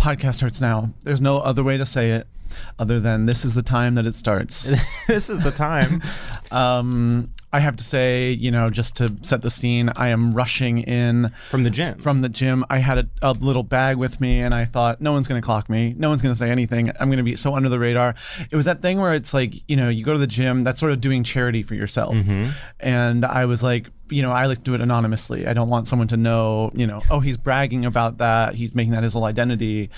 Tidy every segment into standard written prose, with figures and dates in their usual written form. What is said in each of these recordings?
podcast starts now. There's no other way to say it other than this is the time that it starts. This is the time. I have to say, just to set the scene, I am rushing in From the gym. I had a little bag with me, and I thought, no one's going to clock me. No one's going to say anything. I'm going to be so under the radar. It was that thing where it's like, you go to the gym, that's sort of doing charity for yourself. Mm-hmm. And I was like, I like to do it anonymously. I don't want someone to know, oh, he's bragging about that. He's making that his whole identity.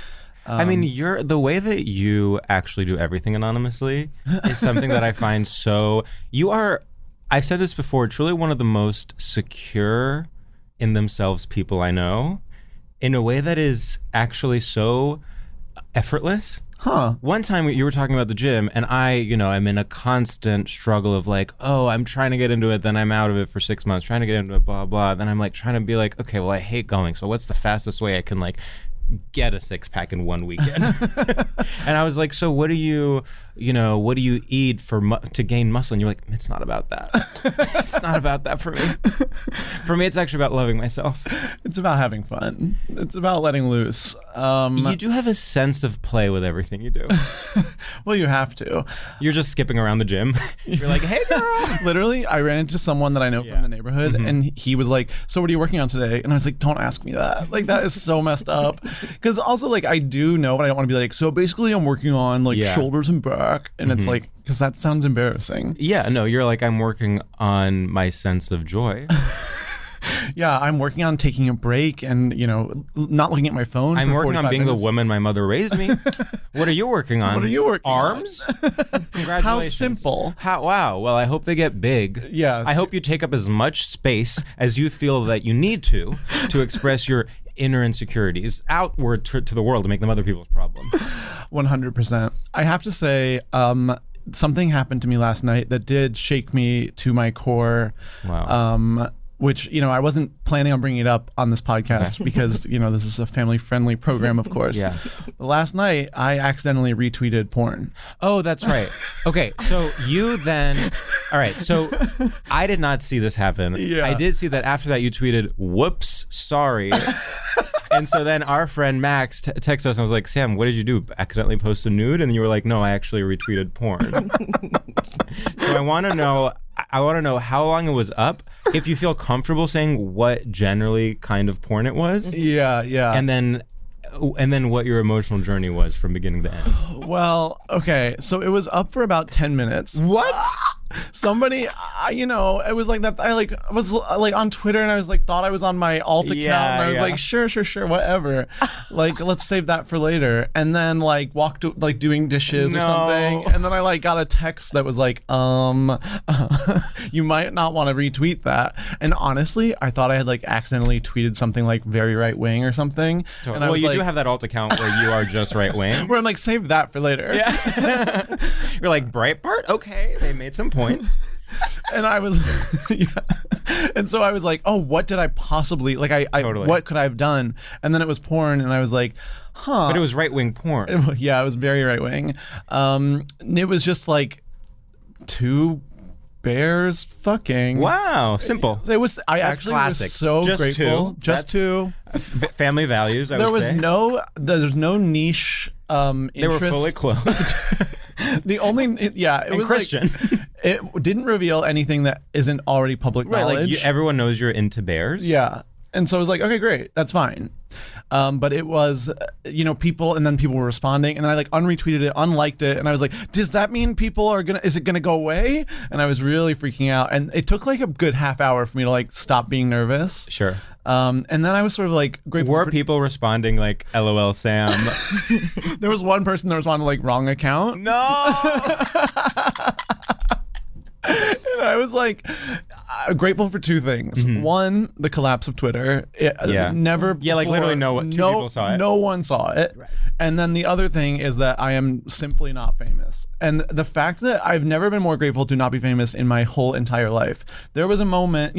I mean, the way that you actually do everything anonymously is something that I find I've said this before, truly one of the most secure in themselves people I know, in a way that is actually so effortless. Huh. One time you were talking about the gym, and I'm in a constant struggle of like, oh, I'm trying to get into it, then I'm out of it for 6 months, trying to get into it, blah, blah. Then I'm like trying to be like, okay, well, I hate going, so what's the fastest way I can like get a 6-pack in one weekend? And I was like, so what do you eat to gain muscle? And you're like, it's not about that. It's not about that for me. For me, it's actually about loving myself. It's about having fun. It's about letting loose. You do have a sense of play with everything you do. Well, you have to. You're just skipping around the gym. You're like, hey, girl. Literally, I ran into someone that I know from the neighborhood, mm-hmm. and he was like, so what are you working on today? And I was like, don't ask me that. Like, that is so messed up. Because also, like, I do know, but I don't want to be like, so basically I'm working on like shoulders and back. And it's like, because that sounds embarrassing. Yeah, no, you're like, I'm working on my sense of joy. Yeah, I'm working on taking a break and, not looking at my phone. I'm for working on being minutes. the woman my mother raised me. What are you working on? What are you working Arms? on? Congratulations. How simple. Wow. Well, I hope they get big. Yeah. I hope you take up as much space as you feel that you need to express your inner insecurities outward to the world to make them other people's problem. 100%. I have to say, something happened to me last night that did shake me to my core. Wow. Which, I wasn't planning on bringing it up on this podcast because, this is a family-friendly program, of course. Yeah. Last night, I accidentally retweeted porn. Oh, that's right. Okay, so you then... All right, so I did not see this happen. Yeah. I did see that after that you tweeted, whoops, sorry. And so then our friend Max texted us and was like, Sam, what did you do? Accidentally post a nude? And you were like, no, I actually retweeted porn. So I want to know how long it was up. If you feel comfortable saying what generally kind of porn it was. Yeah. And then what your emotional journey was from beginning to end. Well, okay. So it was up for about 10 minutes. What? Somebody, it was like that. I was on Twitter and I was like, thought I was on my alt account. And I was like, sure, whatever. Like, let's save that for later. And then walked doing dishes or something. And then I got a text that was like, you might not want to retweet that. And honestly, I thought I had accidentally tweeted something very right wing or something. Totally. And well, you do have that alt account where you are just right wing. Where I'm like, save that for later. Yeah. You're like, Breitbart? Okay, they made some points. And I was, and so I was like, oh, what did I possibly, Totally. What could I have done? And then it was porn, and I was like, huh. But it was right-wing porn. It was very right-wing. It was just two bears fucking. Wow, simple. It was. I That's actually classic. was so Just grateful. two. Just two. Family values. I would say. There's no niche. Interest. They were fully clothed. The only, it was Christian. It didn't reveal anything that isn't already public knowledge. Right, everyone knows you're into bears. Yeah. And so I was like, okay, great, that's fine. But it was, people, and then people were responding, and then I unretweeted it, unliked it, and I was like, does that mean people are is it gonna go away? And I was really freaking out, and it took a good half hour for me to stop being nervous. Sure. And then I was sort of grateful. Were people responding LOL Sam? There was one person that responded wrong account. No. And I was grateful for two things. Mm-hmm. One, the collapse of Twitter. Never. Yeah, before, literally two people saw it. No one saw it. Right. And then the other thing is that I am simply not famous. And the fact that I've never been more grateful to not be famous in my whole entire life. There was a moment,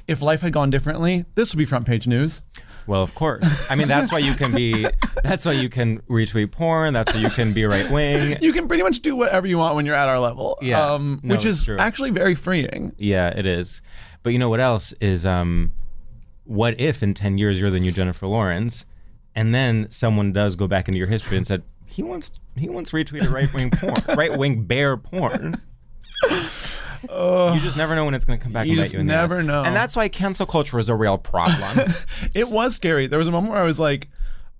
if life had gone differently, this would be front page news. Well, of course. I mean, that's why you can retweet porn. That's why you can be right wing. You can pretty much do whatever you want when you're at our level. Yeah. Which is true. Actually very freeing. Yeah, it is. But you know what else is, what if in 10 years you're the new Jennifer Lawrence And then someone does go back into your history and said, he once retweeted right-wing bear porn. You just never know when it's going to come back and bite you in the ass. You just never know. And that's why cancel culture is a real problem. It was scary. There was a moment where I was like,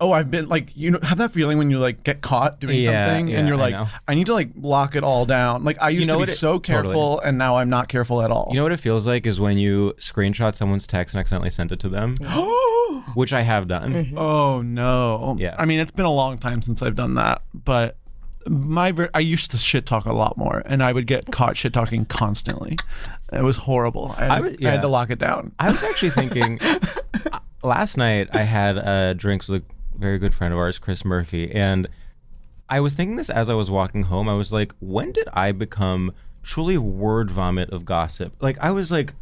oh, I've been like, you know, have that feeling when you like get caught doing something and you're like, I need to like lock it all down. Like I used to be so careful and now I'm not careful at all. You know what it feels like is when you screenshot someone's text and accidentally sent it to them, which I have done. Mm-hmm. Oh no. Yeah. I mean, it's been a long time since I've done that, but I used to shit talk a lot more and I would get caught shit talking constantly. It was horrible. I had to lock it down. I was actually thinking last night I had drinks with a very good friend of ours, Chris Murphy, and I was thinking this as I was walking home. I was like, when did I become truly word vomit of gossip? Like I was like,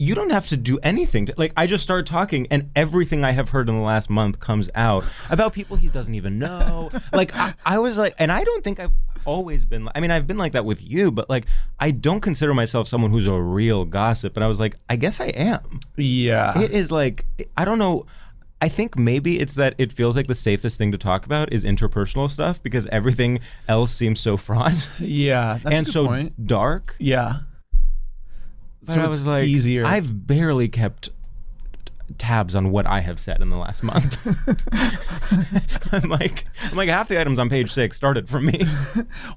you don't have to do anything to, like I just start talking and everything I have heard in the last month comes out about people he doesn't even know. Like I was like, and I don't think I've always been, I mean, I've been like that with you, but like I don't consider myself someone who's a real gossip. And I was like, I guess I am. Yeah. It is like, I don't know. I think maybe it's that it feels like the safest thing to talk about is interpersonal stuff because everything else seems so fraught. Yeah. That's and a good so point. dark. Yeah. But So I it's was like, easier. I've barely kept tabs on what I have said in the last month. I'm like half the items on page 6 started from me.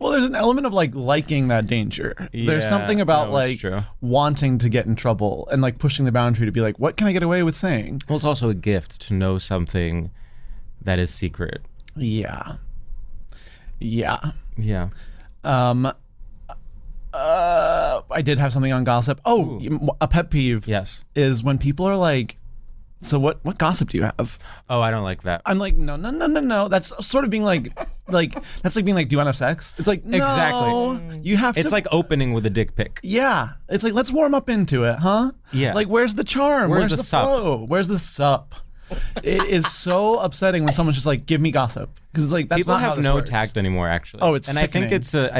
Well, there's an element of like liking that danger. There's Yeah, something about no, it's like true. wanting to get in trouble and like pushing the boundary to be like, what can I get away with saying? Well, it's also a gift to know something that is secret. Yeah. Yeah. Yeah. I did have something on gossip. Oh, a pet peeve. Yes. Is when people are like, so what gossip do you have? Oh, I don't like that. I'm like, no. That's sort of being like that's like being like, do you want to have sex? It's like, no, Exactly. You have to. It's like opening with a dick pic. Yeah. It's like, let's warm up into it, huh? Yeah. Like, where's the charm? Where's the sup? flow? Where's the sup? It is so upsetting when someone's just like, give me gossip. Because it's like, that's People not how have this no works. tact anymore, actually. Oh, it's and sickening. I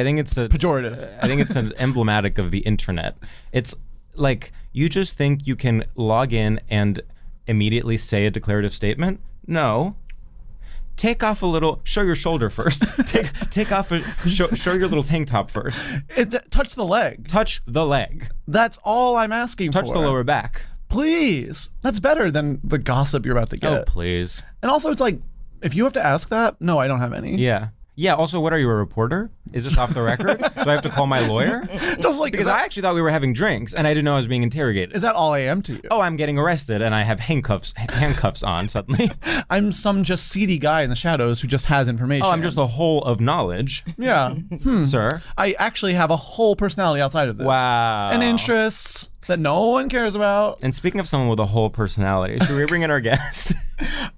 think it's a Pejorative. I think it's an emblematic of the internet. It's like you just think you can log in and immediately say a declarative statement. No. Take off a little. Show your shoulder first. take off. Show your little tank top first. Touch the leg. Touch the leg. That's all I'm asking for. Touch the lower back. Please. That's better than the gossip you're about to get. Oh, please. And also, it's like, if you have to ask that, no, I don't have any. Yeah. Yeah. Also, what are you, a reporter? Is this off the record? Do I have to call my lawyer? Just like, Because I actually thought we were having drinks and I didn't know I was being interrogated. is that all I am to you? Oh, I'm getting arrested and I have handcuffs on suddenly. I'm some just seedy guy in the shadows who just has information. Oh, I'm just the whole of knowledge, Yeah. sir. I actually have a whole personality outside of this. Wow. And interests that no one cares about. And speaking of someone with a whole personality, should we bring in our guest?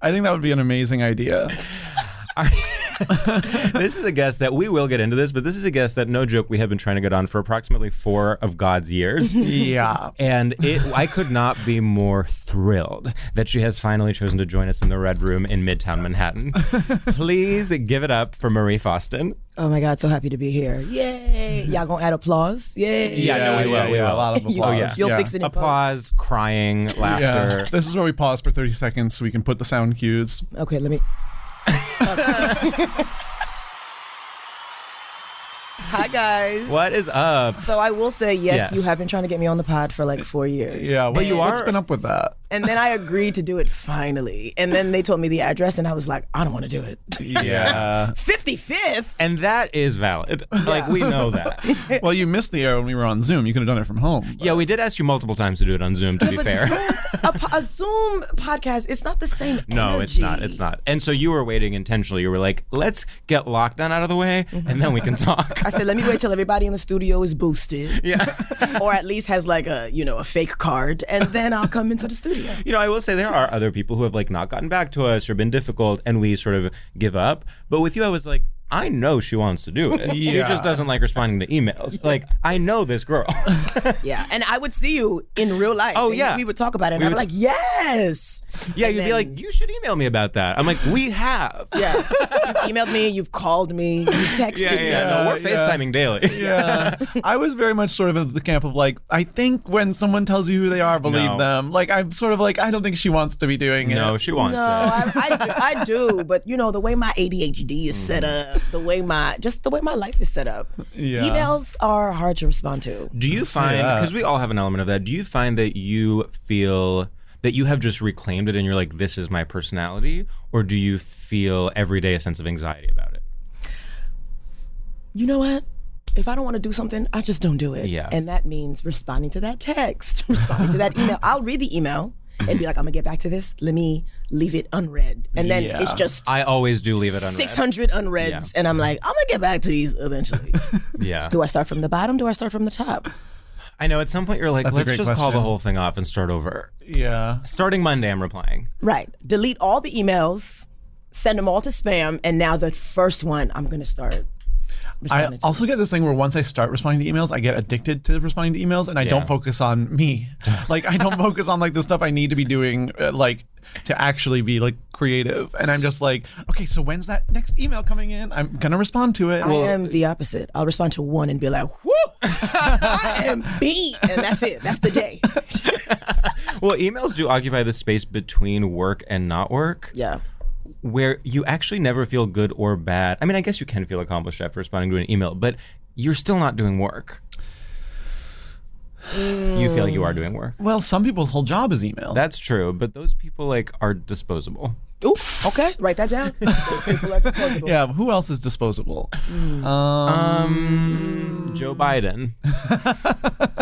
I think that would be an amazing idea. This is a guest that we will get into this, but this is a guest that, no joke, we have been trying to get on for approximately 4 of God's years. Yeah. And I could not be more thrilled that she has finally chosen to join us in the Red Room in Midtown Manhattan. Please give it up for Marie Faustin. Oh my God, so happy to be here. Yay. Y'all gonna add applause? Yay. Yeah, no, we will. We will. A lot of applause. You'll fix it in Applause, crying, laughter. Yeah. This is where we pause for 30 seconds so we can put the sound cues. post. Okay, let me. Hi guys. What is up? So I will say yes, Yes. you have been trying to get me on the pod for like 4 years. Yeah, But you what's are- been up with that? And then I agreed to do it finally. And then they told me the address and I was like, I don't want to do it. Yeah. 55th? And that is valid. Like, we know that. Well, you missed the air when we were on Zoom. You could have done it from home. Yeah, we did ask you multiple times to do it on Zoom, to be But fair. a Zoom podcast, it's not the same No, it's not. energy. It's not. And so you were waiting intentionally. You were like, let's get lockdown out of the way, and then we can talk. I said, let me wait till everybody in the studio is boosted. Yeah. Or at least has like a fake card, and then I'll come into the studio. You know, I will say there are other people who have like not gotten back to us or been difficult, and we sort of give up. But with you, I was like, I know she wants to do it. She Yeah. just doesn't like responding to emails. Like, I know this girl. Yeah, and I would see you in real life. Oh, and yeah. we would talk about it, and I'd be like, yes. Yeah, And you'd be then- like, you should email me about that. I'm like, we have. Yeah. You've emailed me, you've called me, you've texted me. No, we're Yeah. FaceTiming daily. Yeah, I was very much sort of in the camp of like, I think when someone tells you who they are, believe No. them. Like, I'm sort of like, I don't think she wants to be doing it. No, she wants No, it. I do, but the way my ADHD is set up, the way my life is set up, Yeah. emails are hard to respond to. Do you find, that. because we all have an element of that, do you find that you feel that you have just reclaimed it and you're like, this is my personality? Or do you feel every day a sense of anxiety about it? You know what? If I don't want to do something, I just don't do it. Yeah. And that means responding to that text, responding to that email. I'll read the email and be like, I'm gonna get back to this. Let me leave it unread. And then Yeah. it's just I always do leave it unread. 600 unreads. Yeah. And I'm like, I'm gonna get back to these eventually. Yeah. Do I start from the bottom? Do I start from the top? I know at some point you're like, That's a let's great just call the question. whole thing off and start over. Yeah. Starting Monday, I'm replying. Right. Delete all the emails, send them all to spam, and now the first one I'm gonna start I responding to. also get this thing where once I start responding to emails, I get addicted to responding to emails, and I Yeah. don't focus on me. Like, I don't focus on like the stuff I need to be doing, like to actually be like creative. And I'm just like, okay, so when's that next email coming in? I'm gonna respond to it. I am the opposite. I'll respond to one and be like, whoo, I am beat. And that's it. That's the day. Well, emails do occupy the space between work and not work. Yeah. Where you actually never feel good or bad. I mean, I guess you can feel accomplished after responding to an email, but you're still not doing work. You feel you are doing work. Well, some people's whole job is email. That's true, but those people like are disposable. Oof. Okay. Write that down. Those people are disposable. Yeah, who else is disposable? Joe Biden.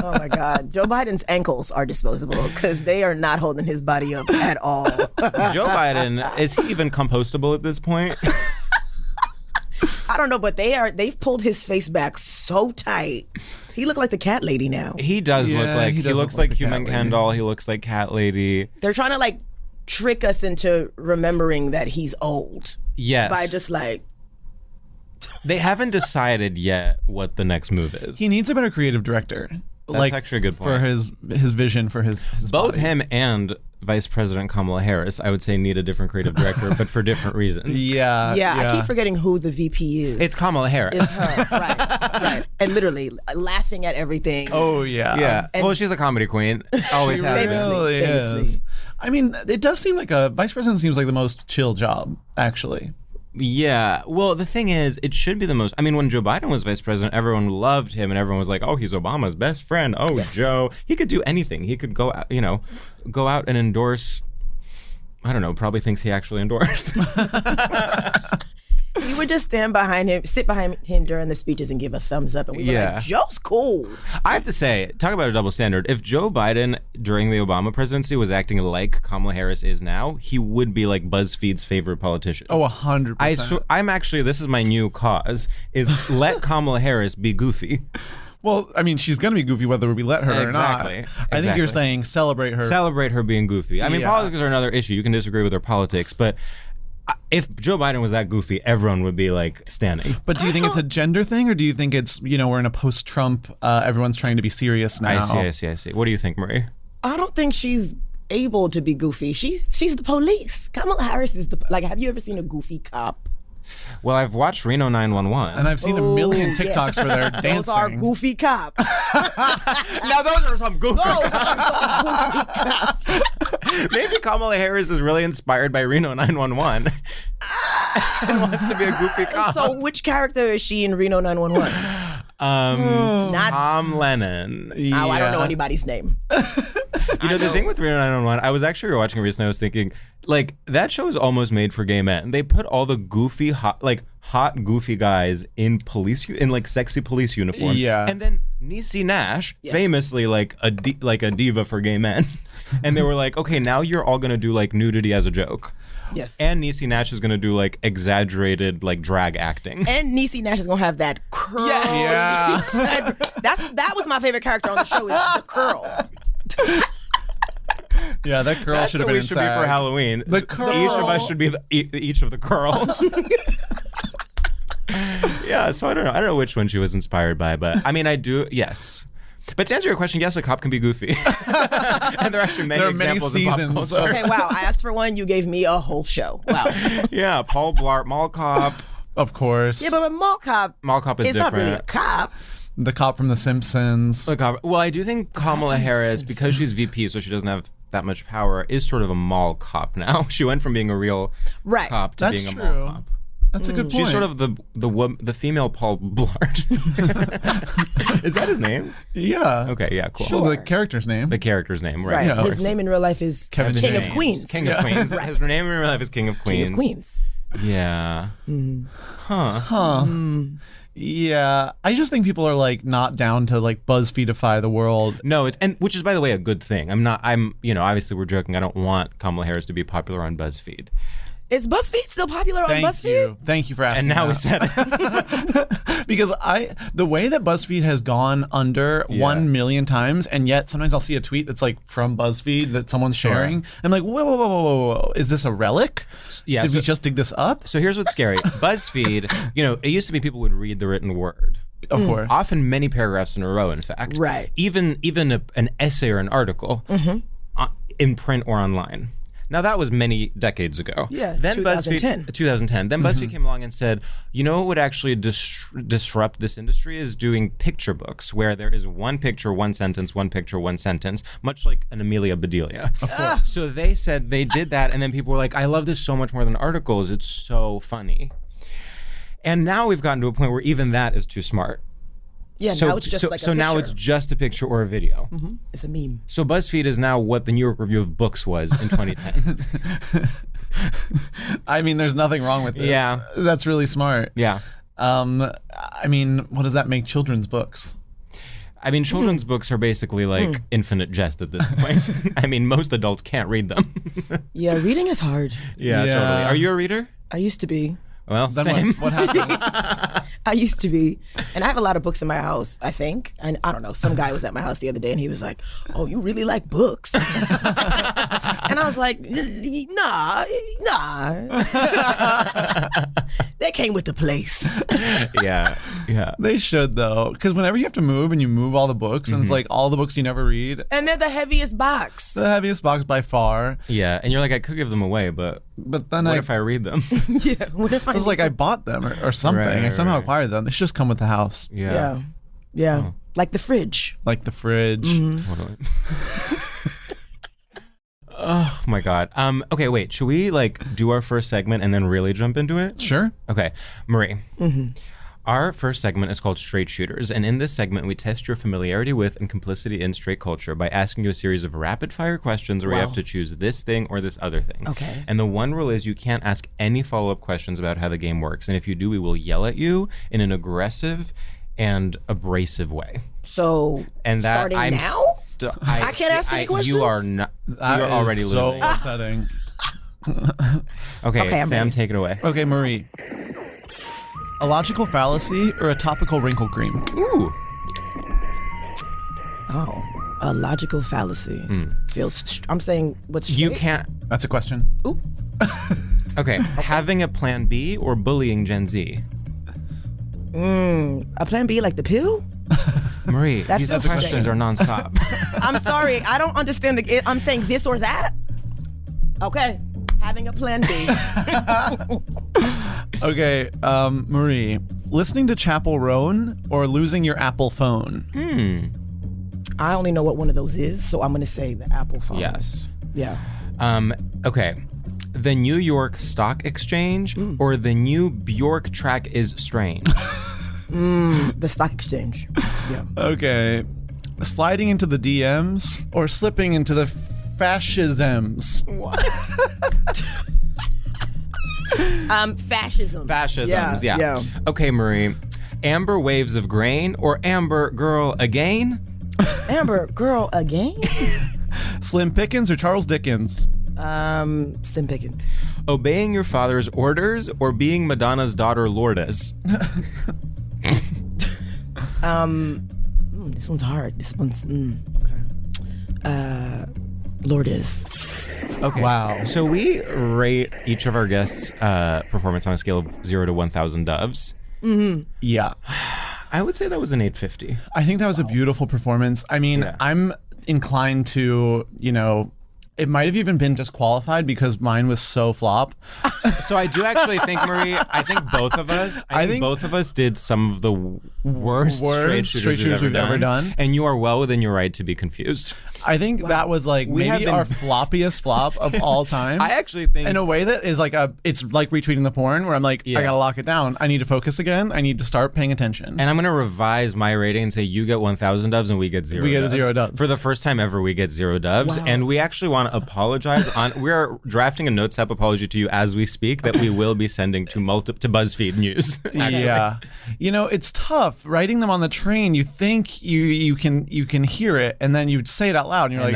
Oh my God. Joe Biden's ankles are disposable because they are not holding his body up at all. Joe Biden, is he even compostable at this point? I don't know, but they've pulled his face back so tight. He looked like the cat lady now. He does look Yeah, like he he does looks look like like the human cat Ken lady. doll. He looks like cat lady. They're trying to like trick us into remembering that he's old Yes. by just like, They haven't decided yet what the next move is. He needs a better creative director. That's actually a good for point. his vision for his Both body. him and Vice President Kamala Harris, I would say, need a different creative director, but for different reasons. Yeah, yeah, I keep forgetting who the VP is. It's Kamala Harris. It's her, right. And literally laughing at everything. Oh yeah, Yeah. and- Well, she's a comedy queen. Always She has famously. been. really is. I mean, it does seem like a vice president seems like the most chill job, actually. Yeah. Well, the thing is, it should be the most. I mean, when Joe Biden was vice president, everyone loved him, and everyone was like, "Oh, he's Obama's best friend." Oh, Yes. Joe. He could do anything. He could go out, go out and endorse. I don't know. Probably thinks he actually endorsed. You would just stand behind him, sit behind him during the speeches and give a thumbs up. And we were Yeah. like, Joe's cool. I have to say, talk about a double standard. If Joe Biden during the Obama presidency was acting like Kamala Harris is now, he would be like BuzzFeed's favorite politician. Oh, 100%. I'm actually, this is my new cause, is let Kamala Harris be goofy. Well, I mean, she's gonna be goofy whether we let her Exactly. or not. I think you're Exactly. saying celebrate her. Celebrate her being goofy. I mean, Yeah. politics are another issue. You can disagree with her politics, but if Joe Biden was that goofy, everyone would be like standing. But do you think it's a gender thing, or do you think it's we're in a post-Trump? Everyone's trying to be serious now. I see. What do you think, Marie? I don't think she's able to be goofy. She's the police. Kamala Harris is have you ever seen a goofy cop? Well, I've watched Reno 911. And I've seen a million Oh, TikToks yes. where they're dancing. Those are goofy cops. Now those are some goofy. Those are some goofy cops. Maybe Kamala Harris is really inspired by Reno 911 and wants to be a goofy cop. So which character is she in Reno 911? Not- Tom Lennon. Oh, I don't know anybody's name. The thing with Reno 911, I was actually watching it recently. I was thinking, like, that show is almost made for gay men. They put all the goofy, hot goofy guys in sexy police uniforms. Yeah. And then Niecy Nash, famously like a diva for gay men. And they were like, okay, now you're all gonna do like nudity as a joke. Yes. And Niecy Nash is gonna do like exaggerated like drag acting. And Niecy Nash is gonna have that curl. Yeah. That was my favorite character on the show. Is the curl. Yeah, that girl That's should have what been we should be for Halloween. The curl. Each of us should be each of the curls. Yeah, so I don't know which one she was inspired by, but I mean, I do. Yes, But to answer your question, yes, a cop can be goofy. And there are actually many examples of pop culture. Okay, wow. I asked for one. You gave me a whole show. Wow. Yeah, Paul Blart, Mall Cop. Of course. Yeah, but a mall cop is it's different. not really a cop. The cop from The Simpsons. Well, I do think Kamala Harris, because she's VP, so she doesn't have that much power, is sort of a mall cop now. She went from being a real cop to being a mall cop. That's a good point. She's sort of the female Paul Blart. Is that his name? Yeah. Okay, yeah, cool. Sure. The character's name. The character's name, right? Right. Yeah, His name in real life is King of Queens. King of Queens. His name in real life is King of Queens. King of Queens. Yeah. Yeah, I just think people are like not down to like BuzzFeedify the world. No, and which is, by the way, a good thing. Obviously we're joking. I don't want Kamala Harris to be popular on BuzzFeed. Is BuzzFeed still popular on BuzzFeed? Thank you for asking. And now we that. said it. Because the way that BuzzFeed has gone under 1 million times, and yet sometimes I'll see a tweet that's like from BuzzFeed that someone's sharing. I'm like, whoa, is this a relic? Yeah. Did we just dig this up? So here's what's scary. BuzzFeed, it used to be people would read the written word. Of course. Often many paragraphs in a row, in fact. Right. Even an essay or an article in print or online. Now, that was many decades ago. Yeah, then 2010. 2010. Then BuzzFeed came along and said, what would actually disrupt this industry is doing picture books, where there is one picture, one sentence, one picture, one sentence, much like an Amelia Bedelia. Of course. So they said they did that, and then people were like, I love this so much more than articles. It's so funny. And now we've gotten to a point where even that is too smart. Yeah, now it's just like a picture. So now it's just a picture or a video. Mm-hmm. It's a meme. So BuzzFeed is now what the New York Review of Books was in 2010. I mean, there's nothing wrong with this. Yeah. That's really smart. Yeah. I mean, what does that make children's books? I mean, children's books are basically like infinite jest at this point. I mean, most adults can't read them. Yeah, reading is hard. Yeah, totally. Are you a reader? I used to be. Well, Then same. What happened? I used to be. And I have a lot of books in my house, I think. And I don't know, some guy was at my house the other day and he was like, oh, you really like books? And I was like, nah. They came with the place. Yeah. They should, though, because whenever you have to move and you move all the books, and it's like all the books you never read. And they're the heaviest box. The heaviest box by far. Yeah, and you're like, I could give them away, but then what if I read them? Yeah, what if I was like, I bought them or something. I somehow right. acquired them. They should just come with the house. Yeah. Oh. Like the fridge. Like the fridge. Totally. Oh my God. Okay, wait. Should we do our first segment and then really jump into it? Sure. Okay, Marie. Our first segment is called Straight Shooters, and in this segment, we test your familiarity with and complicity in straight culture by asking you a series of rapid-fire questions where you have to choose this thing or this other thing. Okay. And the one rule is you can't ask any follow-up questions about how the game works, and if you do, we will yell at you in an aggressive and abrasive way. So, and that starting I'm now? I can't ask any questions? You are not. You're already so losing. upsetting. Okay, I'm Sam, ready. take it away. Okay, Marie. A logical fallacy or a topical wrinkle cream? Ooh. Oh, a logical fallacy. I'm saying what's You straight? can't. That's a question. Ooh. Okay, having a plan B or bullying Gen Z? A plan B like the pill? Marie, That's these so questions are nonstop. I'm sorry, I don't understand I'm saying this or that? Okay, having a plan B. Okay, Marie. Listening to Chapel Roan or losing your Apple phone? I only know what one of those is, so I'm gonna say the Apple phone. Yes. Yeah. Okay. The New York Stock Exchange or the new Bjork track is strange? The stock exchange. Yeah. Okay. Sliding into the DMs or slipping into the fascisms? What? Fascism. Fascisms, yeah. Yeah. Okay, Marie. Amber Waves of Grain or Amber Girl Again? Amber, girl, again? Slim Pickens or Charles Dickens? Slim Pickens. Obeying your father's orders or being Madonna's daughter Lourdes? This one's hard. This one's, okay. Lourdes. Okay. Wow. So we rate each of our guests' performance on a scale of 0 to 1,000 doves. Yeah. I would say that was an 850. I think that was a beautiful performance. I mean, I'm inclined to, it might have even been disqualified because mine was so flop. So I do actually think, Marie, I think both of us did some of the worst straight shooters we've ever done. And you are well within your right to be confused. I think that was like maybe our floppiest flop of all time. I actually think in a way that is like it's like retweeting the porn where I'm like, I gotta lock it down. I need to focus again. I need to start paying attention. And I'm gonna revise my rating and say you get 1,000 dubs and we get 0 We get dubs. 0 dubs. For the first time ever, we get 0 dubs. Wow. And we actually want to apologize. We're drafting a notes app apology to you as we speak that we will be sending to BuzzFeed News. Actually. Yeah, it's tough writing them on the train. You think you can hear it, and then you say it out loud, and you're like,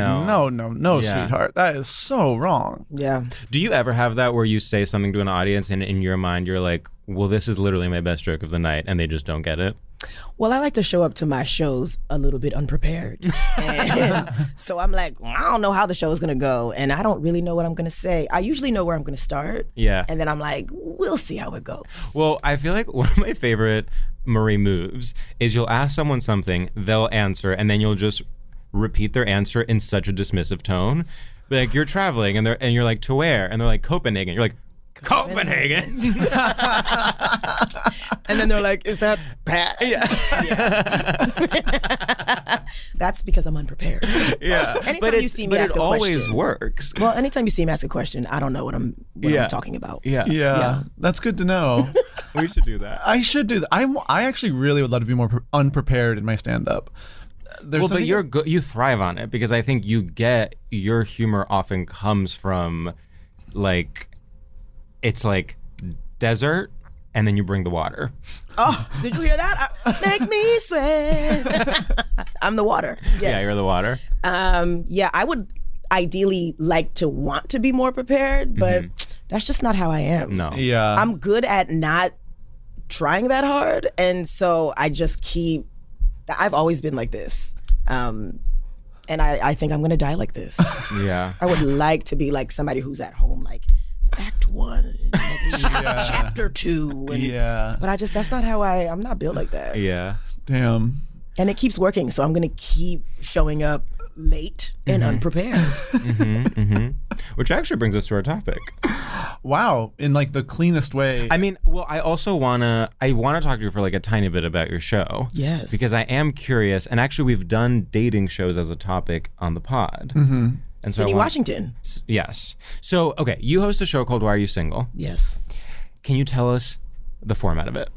no, sweetheart, that is so wrong. Yeah. Do you ever have that where you say something to an audience and in your mind you're like, well, this is literally my best joke of the night, and they just don't get it? Well, I like to show up to my shows a little bit unprepared. And so I'm like, I don't know how the show is going to go, and I don't really know what I'm going to say. I usually know where I'm going to start. Yeah. And then I'm like, we'll see how it goes. Well, I feel like one of my favorite Marie moves is you'll ask someone something, they'll answer, and then you'll just repeat their answer in such a dismissive tone. Like, you're traveling, and you're like, to where? And they're like, Copenhagen. You're like, Copenhagen. And then they're like, is that Pat? Yeah. That's because I'm unprepared. Yeah. Anytime you see me ask a question. But it always works. Well, anytime you see me ask a question, I don't know what I'm talking about. Yeah. That's good to know. We should do that. I should do that. I actually really would love to be more unprepared in my stand-up. But you thrive on it because I think your humor often comes from like, it's like desert and then you bring the water. Oh, did you hear that? Make me sweat. I'm the water. Yes. Yeah, you're the water. I would ideally like to want to be more prepared, but that's just not how I am. No. Yeah. I'm good at not trying that hard, and so I just I've always been like this. And I think I'm gonna die like this. Yeah. I would like to be like somebody who's at home, like Act 1, Chapter 2. But that's not how I'm not built like that. Yeah. Damn. And it keeps working, so I'm gonna keep showing up late and unprepared. Which actually brings us to our topic. Wow, in like the cleanest way. I mean, well, I also wanna talk to you for like a tiny bit about your show. Yes. Because I am curious, and actually we've done dating shows as a topic on the pod. Mm-hmm. And so Sydney, Washington. Yes. So, okay, you host a show called Why Are You Single? Yes. Can you tell us the format of it?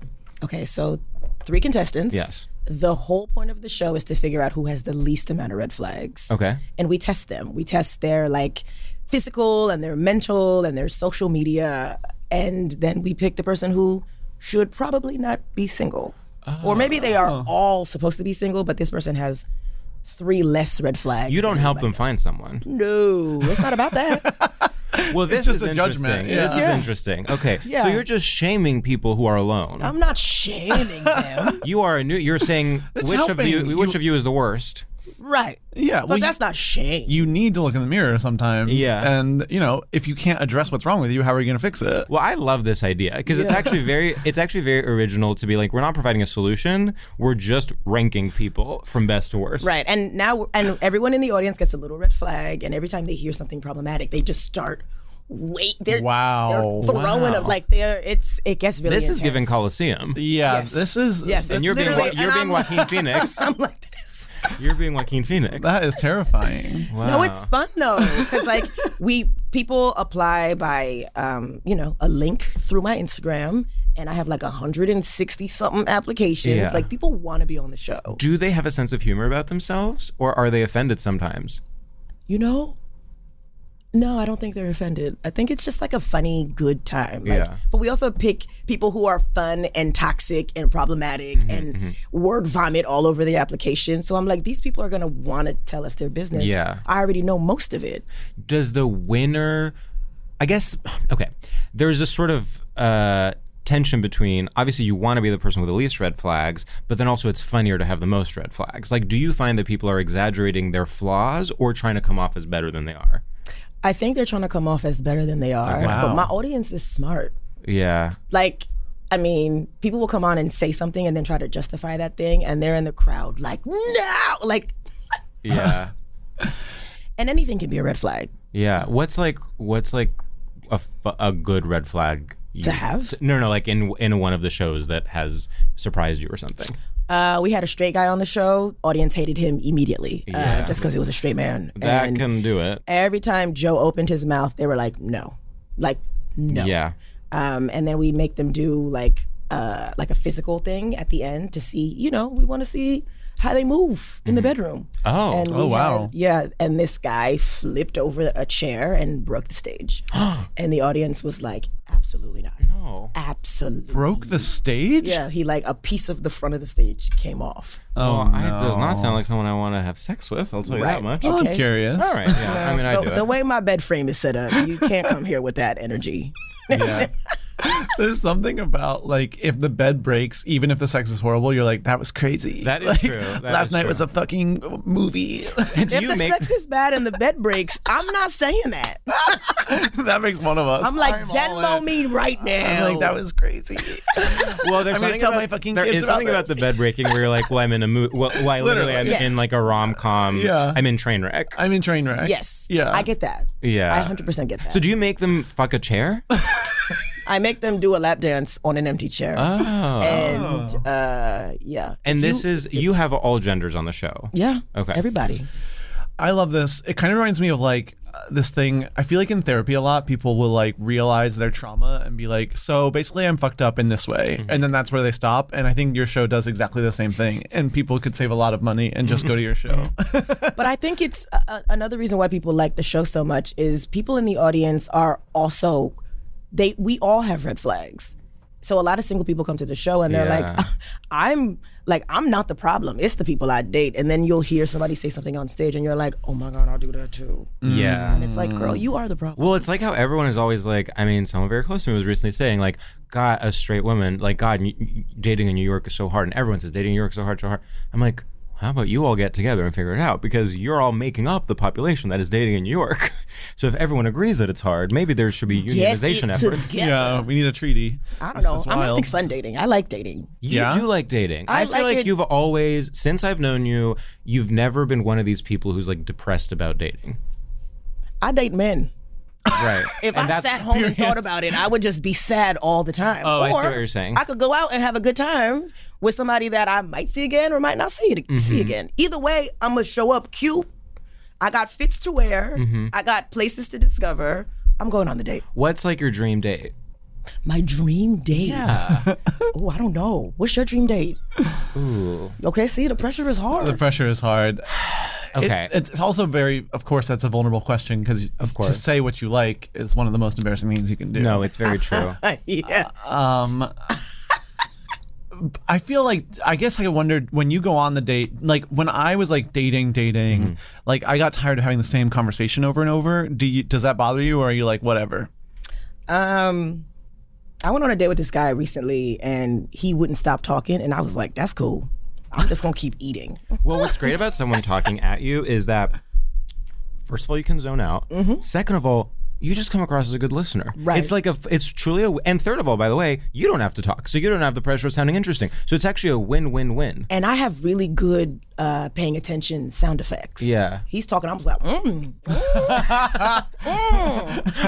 Okay, so 3 contestants. Yes. The whole point of the show is to figure out who has the least amount of red flags. Okay. And we test them. We test their like physical and their mental and their social media, and then we pick the person who should probably not be single. Or maybe they are all supposed to be single, but this person has 3 less red flags. You don't help them find someone. No, it's not about that. Well, this just is a interesting. judgment. This is interesting. Okay, Yeah. so you're just shaming people who are alone. I'm not shaming them. You're saying It's which helping. of you is the worst? Right. Yeah, But that's not shame. You need to look in the mirror sometimes. Yeah. And if you can't address what's wrong with you, how are you going to fix it? Well, I love this idea because it's actually very original to be like, we're not providing a solution, we're just ranking people from best to worst. Right. And now everyone in the audience gets a little red flag, and every time they hear something problematic, they just start they're Wow. throwing up like it gets really This is intense. giving Coliseum. Yeah, Yes. this is. Yes, And it's you're being literally- and I'm- Joaquin Phoenix. I'm like this. You're being Joaquin Phoenix. That is terrifying. Wow. No, it's fun though, because like people apply by a link through my Instagram, and I have like 160 something applications. Yeah. Like people want to be on the show. Do they have a sense of humor about themselves, or are they offended sometimes? No, I don't think they're offended. I think it's just like a funny, good time. Yeah. But we also pick people who are fun and toxic and problematic and word vomit all over the application. So I'm like, these people are going to want to tell us their business. Yeah. I already know most of it. Does the winner, I guess, okay, there's a sort of tension between, obviously you want to be the person with the least red flags, but then also it's funnier to have the most red flags. Like, do you find that people are exaggerating their flaws or trying to come off as better than they are? I think they're trying to come off as better than they are. Okay. Wow. But my audience is smart. Yeah. Like, I mean, people will come on and say something and then try to justify that thing, and they're in the crowd like, no, like, Yeah. and anything can be a red flag Yeah. What's like a good red flag to have. No, like in one of the shows that has surprised you or something. We had a straight guy on the show. Audience hated him immediately, Yeah. just because he was a straight man. That And can do it. every time Joe opened his mouth, they were like, no, like, no. Yeah. And then we make them do like a physical thing at the end to see, we want to see how they move in the bedroom. Oh. And Oh, wow. And this guy flipped over a chair and broke the stage. And the audience was like, absolutely not. No. Absolutely. Broke the stage? Yeah, he like a piece of the front of the stage came off. Oh, Well, it does not sound like someone I want to have sex with. I'll tell you that Right. much. I'm Okay. curious. All right. Yeah. I mean, I do The it. way my bed frame is set up, you can't come here with that energy. Yeah. There's something about like if the bed breaks, even if the sex is horrible, you're like, that was crazy. That is Like, true. That last is night true. was a fucking movie. Do If you the make sex is bad and the bed breaks, I'm not saying that. That makes one of us. I'm like, all Venmo in. me right now. I'm like, that was crazy. Well, there's I'm gonna something tell about, my fucking there kids is something about about the this. bed breaking where you're like, well, I'm in a mood. Well, I literally am Yes. in like a rom-com. Yeah. I'm in Trainwreck. I'm in train wreck. Yes. Yeah. I get that. Yeah. I 100% get that. So do you make them fuck a chair? I make them do a lap dance on an empty chair. Oh. And yeah. And If this is, you have all genders on the show. Yeah. Okay. Everybody. I love this. It kind of reminds me of like this thing. I feel like in therapy a lot, people will like realize their trauma and be like, so basically I'm fucked up in this way. And then that's where they stop. And I think your show does exactly the same thing. And people could save a lot of money and just go to your show. But I think it's another reason why people like the show so much is people in the audience are also, we all have red flags. So a lot of single people come to the show and they're Yeah. like, I'm not the problem. It's the people I date. And then you'll hear somebody say something on stage and you're like, oh my God, I'll do that too. Yeah. And it's like, girl, you are the problem. Well, it's like how everyone is always like, I mean, someone very close to me was recently saying like, God, a straight woman, like, God, dating in New York is so hard. And everyone says dating in New York is so hard, so hard. I'm like, how about you all get together and figure it out? Because you're all making up the population that is dating in New York. So if everyone agrees that it's hard, maybe there should be unionization Get it efforts. together. Yeah, we need a treaty. I don't This know. is I'm wild. having fun dating. I like dating. You Yeah? do like dating. I I feel like like it- you've always, since I've known you, you've never been one of these people who's like depressed about dating. I date men. Right. If And I that's- sat home and thought about it, I would just be sad all the time. Oh, I see Or what you're saying. I could go out and have a good time with somebody that I might see again or might not see again. Either way, I'm gonna show up cute. I got fits to wear. I got places to discover. I'm going on the date. What's like your dream date? My dream date. Yeah. Oh, I don't know. What's your dream date? Ooh. Okay, see, the pressure is hard. The pressure is hard. Okay. It's also very, of course, that's a vulnerable question because to course. say what you like is one of the most embarrassing things you can do. No, it's very true. Yeah. I feel like, I guess I wondered when you go on the date, like when I was like dating, like I got tired of having the same conversation over and over. Does that bother you or are you like, whatever? I went on a date with this guy recently and he wouldn't stop talking and I was like, that's cool. I'm just gonna keep eating. Well, what's great about someone talking at you is that, first of all, you can zone out. Second of all, you just come across as a good listener. Right. It's like it's truly and third of all, by the way, you don't have to talk. So you don't have the pressure of sounding interesting. So it's actually a win-win-win. And I have really good paying attention sound effects. Yeah. He's talking, I was like,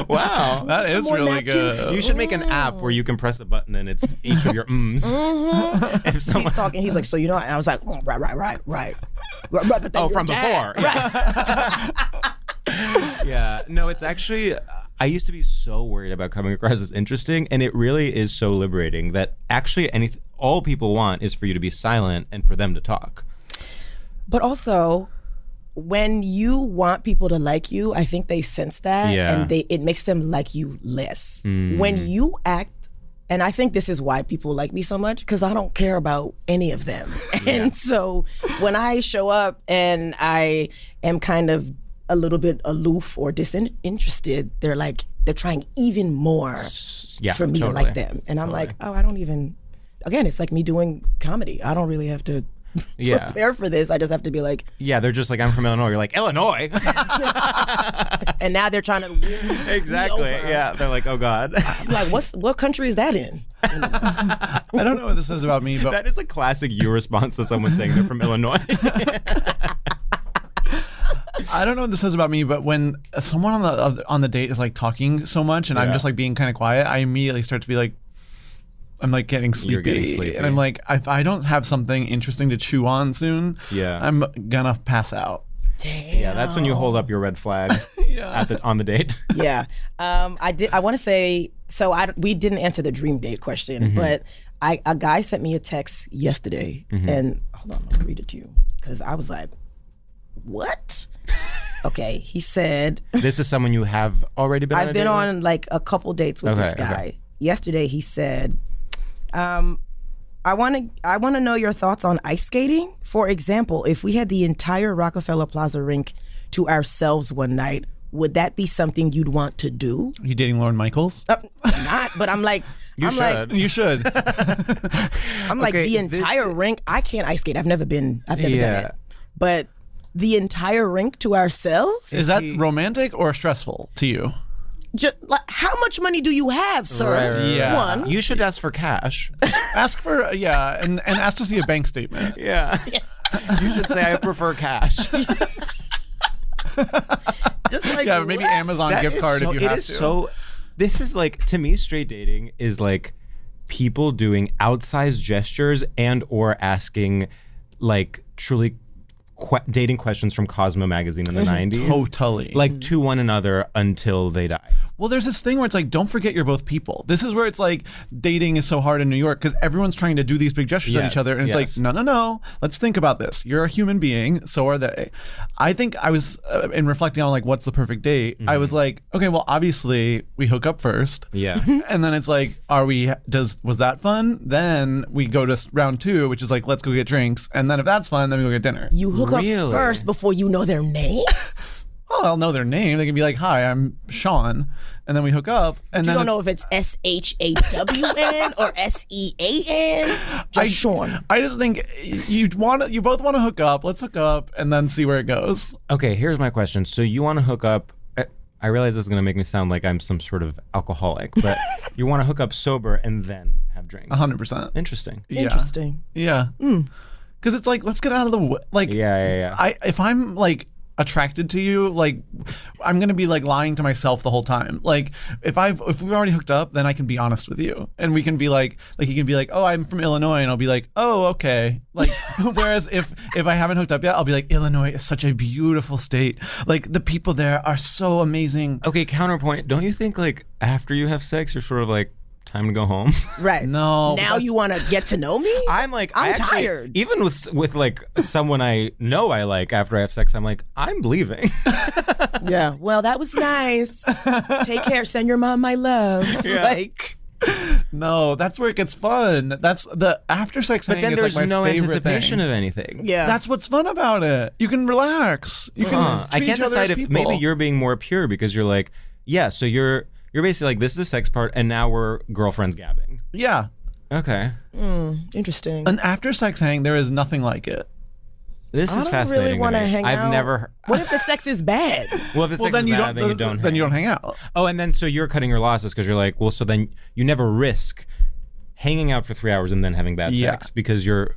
Wow. That is more really napkins. good. You should make an app where you can press a button and it's each of your ums. If He's someone talking, he's like, so you know, and I was like, right. But then Oh, you're from dead. before. Yeah. No, it's actually, I used to be so worried about coming across as interesting, and it really is so liberating that actually all people want is for you to be silent and for them to talk. But also, when you want people to like you, I think they sense that, Yeah. and it makes them like you less. When you act, and I think this is why people like me so much, because I don't care about any of them. And so when I show up and I am kind of a little bit aloof or disinterested, they're trying even more Yeah, for me to totally. like them. And I'm like, oh, I don't even, again, it's like me doing comedy. I don't really have to prepare for this. I just have to be like, yeah, they're just like, I'm from Illinois. You're like, Illinois? and now they're trying to win Exactly. me over. Yeah, they're like, oh God. I'm like, what country is that in? I don't know what this says about me, but That is a classic you response to someone saying they're from Illinois. I don't know what this says about me, but when someone on the date is like talking so much and I'm Yeah. just like being kind of quiet, I immediately start to be like, I'm like getting sleepy. You're getting sleepy. And I'm like, if I don't have something interesting to chew on soon, Yeah. I'm gonna pass out. Damn. Yeah, that's when you hold up your red flag on the date. Yeah. I want to say, so we didn't answer the dream date question, but a guy sent me a text yesterday, and hold on, let me read it to you, because I was like, what? Okay, he said, This is someone you have already been on a I've been date on like a couple dates with this guy. Okay. Yesterday he said, I want to know your thoughts on ice skating. For example, if we had the entire Rockefeller Plaza rink to ourselves one night, would that be something you'd want to do? Are you dating Lorne Michaels? Not, but I'm like, You should. You should. I'm like Okay, the entire rink. I can't ice skate. I've never done it. But the entire rink to ourselves? Is that romantic or stressful to you? Just, like, how much money do you have, sir? Right. Yeah. One. You should ask for cash. Ask for, and ask to see a bank statement. Yeah. You should say, I prefer cash. Just like, Yeah, maybe what? Amazon gift card if you have to. This is like, to me, straight dating is like people doing outsized gestures and or asking like truly dating questions from Cosmo magazine in the 90s. Totally. Like to one another until they die. Well, there's this thing where it's like, don't forget you're both people. This is where it's like dating is so hard in New York because everyone's trying to do these big gestures at Yes, each other. And it's yes. like, no. Let's think about this. You're a human being. So are they. I think I was, in reflecting on like, what's the perfect date? I was like, okay, well, obviously we hook up first. Yeah. And then it's like, was that fun? Then we go to round 2, which is like, let's go get drinks. And then if that's fun, then we go get dinner. You hook up Really? first before you know their name? Oh, I'll know their name. They can be like, hi, I'm Sean. And then we hook up. And You then don't know if it's SHAWN or SEAN. Just Sean. I just think you both want to hook up. Let's hook up and then see where it goes. Okay, here's my question. So you want to hook up, I realize this is going to make me sound like I'm some sort of alcoholic, but you want to hook up sober and then have drinks. 100%. Interesting. Yeah. Interesting. Yeah. Because it's like, let's get out of the way. Like, Yeah. if I'm like attracted to you, like I'm gonna be like lying to myself the whole time. Like if we've already hooked up, then I can be honest with you, and we can be like you can be like, oh, I'm from Illinois, and I'll be like, oh, okay. Like whereas if I haven't hooked up yet, I'll be like, Illinois is such a beautiful state. Like the people there are so amazing. Okay, counterpoint. Don't you think like after you have sex, you're sort of like, time to go home? Right. No. Now you want to get to know me? I'm I'm tired. Even with like someone I know I like after I have sex, I'm like, I'm leaving. Yeah. Well, that was nice. Take care. Send your mom my love. Yeah. Like, No, that's where it gets fun. That's the after sex But hang then is there's like my no favorite anticipation thing. of anything. yeah. That's what's fun about it. You can relax. You can. I treat can't each other decide as if people. maybe you're being more pure because you're like, yeah, so you're basically like, this is the sex part, and now we're girlfriends gabbing. Yeah. Okay. interesting. An after sex hang, there is nothing like it. This I is don't fascinating. really want to me. hang out. I've never. What if the sex is bad? Well, if the sex then is you bad, don't. then you don't. Then you don't hang out. Oh, and then so you're cutting your losses because you're like, well, so then you never risk hanging out for 3 hours and then having bad Yeah. sex because you're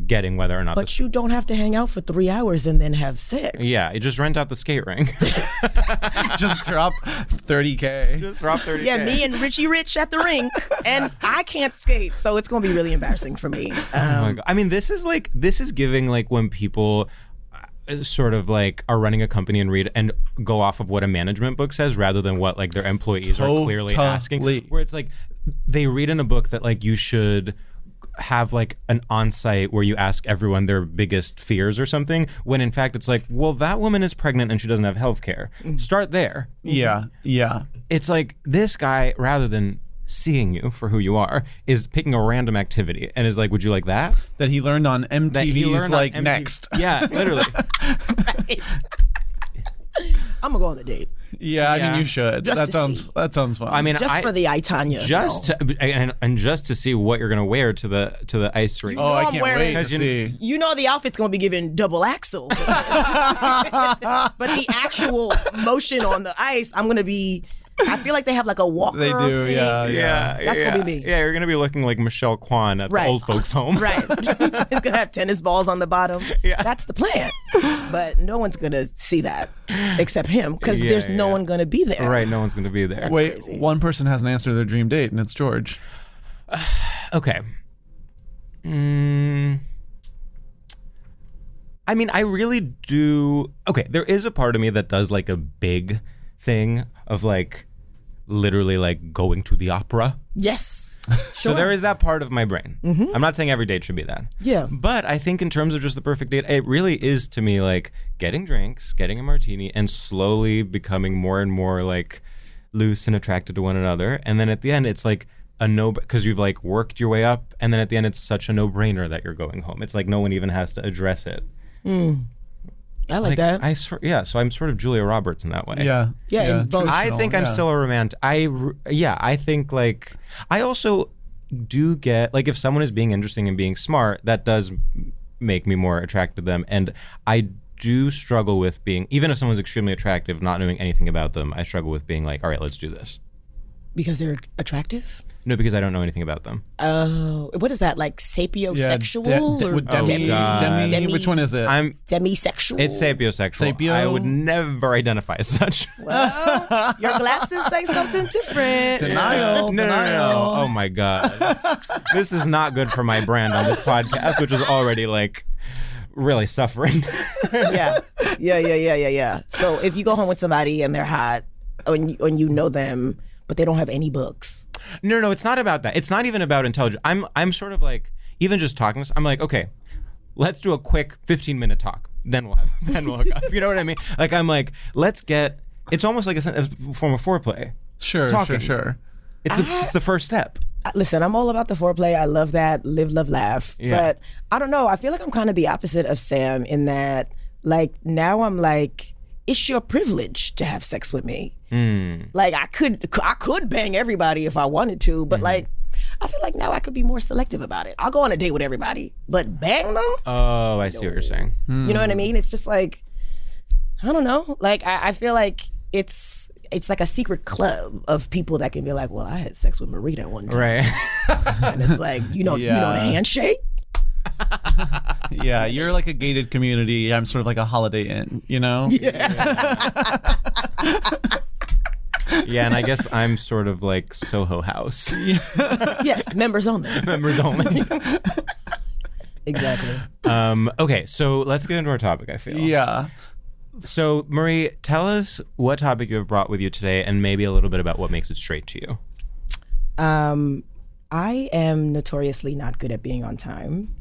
getting whether or not. But you don't have to hang out for 3 hours and then have sex. Yeah, you just rent out the skate ring. Just drop $30K. Just drop 30K. Yeah, me and Richie Rich at the rink, and I can't skate, so it's gonna be really embarrassing for me. Oh my God. I mean, this is giving like when people sort of like are running a company and go off of what a management book says rather than what like their employees are clearly asking. Where it's like they read in a book that like you should have like an on-site where you ask everyone their biggest fears or something, when in fact it's like, well, that woman is pregnant and she doesn't have health care. Start there. Yeah. It's like this guy, rather than seeing you for who you are, is picking a random activity and is like, would you like that? That he learned on That he MTV's learned on like MTV Next. Yeah, literally. I'm gonna go on the date. Yeah, I mean, you should. Just That sounds fun. I mean, Just for the I, Tanya. and just to see what you're gonna wear to the ice rink. oh, I I'm can't wearing- wait to see. You know the outfit's gonna be giving double axle. But the actual motion on the ice, I feel like they have like a walker. They do, thing. yeah. That's gonna be me. Yeah, you're gonna be looking like Michelle Kwan at the old folks' home. Right. It's gonna have tennis balls on the bottom. Yeah. That's the plan. But no one's gonna see that except him because there's no one gonna be there. Right, no one's gonna be there. Wait, crazy. one person hasn't answered their dream date, and it's George. Okay. I mean, I really do. Okay, there is a part of me that does like a big thing of like literally like going to the opera. Yes. So there is that part of my brain. I'm not saying every date should be that. Yeah. But I think in terms of just the perfect date, it really is to me like getting drinks, getting a martini, and slowly becoming more and more like loose and attracted to one another. And then at the end, it's like a no, because you've like worked your way up. And then at the end, it's such a no-brainer that you're going home. It's like no one even has to address it. I like that. So I'm sort of Julia Roberts in that way. Yeah. Yeah, in both. I think I'm still a romantic. I think like I also do get like if someone is being interesting and being smart, that does make me more attracted to them. And I do struggle with being, even if someone's extremely attractive, not knowing anything about them, I struggle with being like, all right, let's do this. Because they're attractive? No, because I don't know anything about them. Oh, what is that? Like sapiosexual or demi? Which one is it? demisexual? It's sapiosexual. Sapio? I would never identify as such. Well, your glasses say something different. Denial. No. Oh my God. This is not good for my brand on this podcast, which is already like really suffering. Yeah. So if you go home with somebody and they're hot and you know them, but they don't have any books. No, it's not about that. It's not even about intelligence. I'm sort of like, even just talking, I'm like, okay, let's do a quick 15-minute talk. Then we'll hook up. You know what I mean? Like, I'm like, it's almost like a form of foreplay. Sure. It's the first step. Listen, I'm all about the foreplay. I love that. Live, love, laugh. Yeah. But I don't know. I feel like I'm kind of the opposite of Sam in that, like, now I'm like, it's your privilege to have sex with me. Like I could bang everybody if I wanted to, but like I feel like now I could be more selective about it. I'll go on a date with everybody, but bang them? Oh, I see what you're saying. You know what I mean? It's just like, I don't know. Like I feel like it's like a secret club of people that can be like, well, I had sex with Marita one time. Right. And it's like, you know the handshake? Yeah, you're like a gated community. I'm sort of like a Holiday Inn, you know? Yeah. Yeah, and I guess I'm sort of like Soho House. Yes, members only. Members only. Exactly. Okay, so let's get into our topic, I feel. Yeah. So, Marie, tell us what topic you have brought with you today and maybe a little bit about what makes it straight to you. I am notoriously not good at being on time.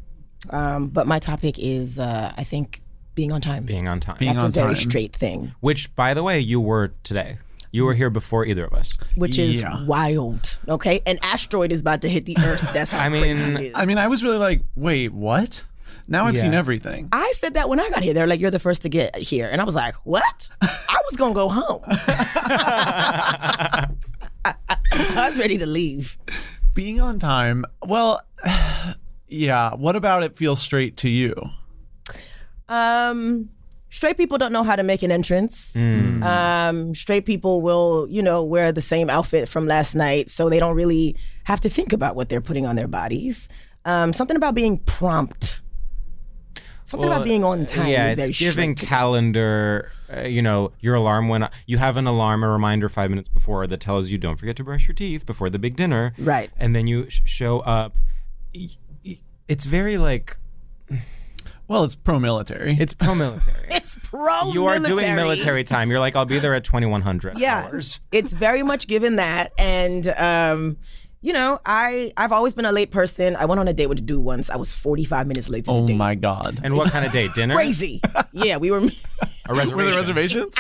But my topic is, I think, being on time. Being on time. That's a very time. straight thing. Which, by the way, you were today. You were here before either of us. Which is wild, okay? An asteroid is about to hit the Earth. That's how crazy it is. I mean, I was really like, wait, what? Now I've Yeah. seen everything. I said that when I got here. They're like, you're the first to get here. And I was like, what? I was going to go home. I was ready to leave. Being on time, well, yeah. What about it feels straight to you? Straight people don't know how to make an entrance. Straight people will, wear the same outfit from last night, so they don't really have to think about what they're putting on their bodies. Something about being prompt. Something about being on time Yeah, is very it's giving straight. calendar, your alarm when you have an alarm, a reminder 5 minutes before that tells you don't forget to brush your teeth before the big dinner. Right. And then you show up. It's very like... Well, it's pro-military. It's pro-military. It's pro-military. You are doing military time. You're like, I'll be there at 2100 hours. It's very much given that. And, I've always been a late person. I went on a date with a dude once. I was 45 minutes late to the Oh date. my God. And what kind of date? Dinner? Crazy. Yeah, we were... A reservation? Were there reservations?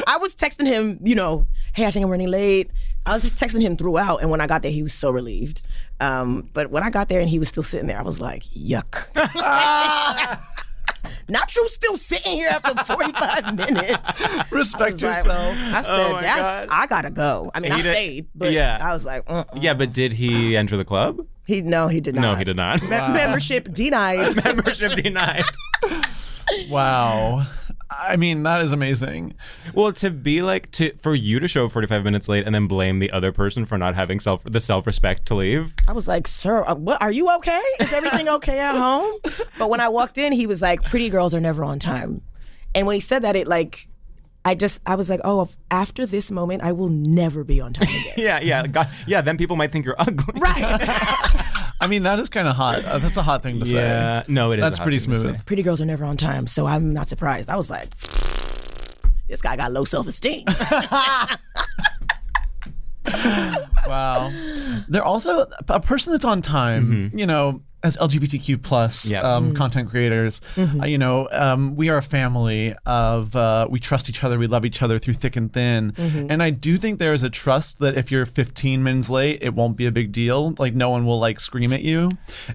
I was texting him, hey, I think I'm running late. I was texting him throughout, and when I got there, he was so relieved. But when I got there and he was still sitting there, I was like, yuck. Not you still sitting here after 45 minutes. Respect I was yourself. I said, my God. I gotta go. I mean, I stayed, but I was like, Yeah, but did he enter the club? he did not. No, he did not. Membership denied. Membership denied. Wow. I mean, that is amazing. Well, for you to show 45 minutes late and then blame the other person for not having self-respect to leave. I was like, sir, what, are you okay? Is everything okay at home? But when I walked in, he was like, pretty girls are never on time. And when he said that, I was like, oh, after this moment, I will never be on time again. Yeah. God, yeah, then people might think you're ugly. Right. I mean, that is kind of hot. That's a hot thing to say. Yeah. No, it is. That's pretty smooth. Pretty girls are never on time, so I'm not surprised. I was like, this guy got low self-esteem. Wow. They're also a person that's on time, you know, as LGBTQ plus content creators, you know, we are a family of, we trust each other, we love each other through thick and thin. And I do think there is a trust that if you're 15 minutes late, it won't be a big deal. Like no one will like scream at you.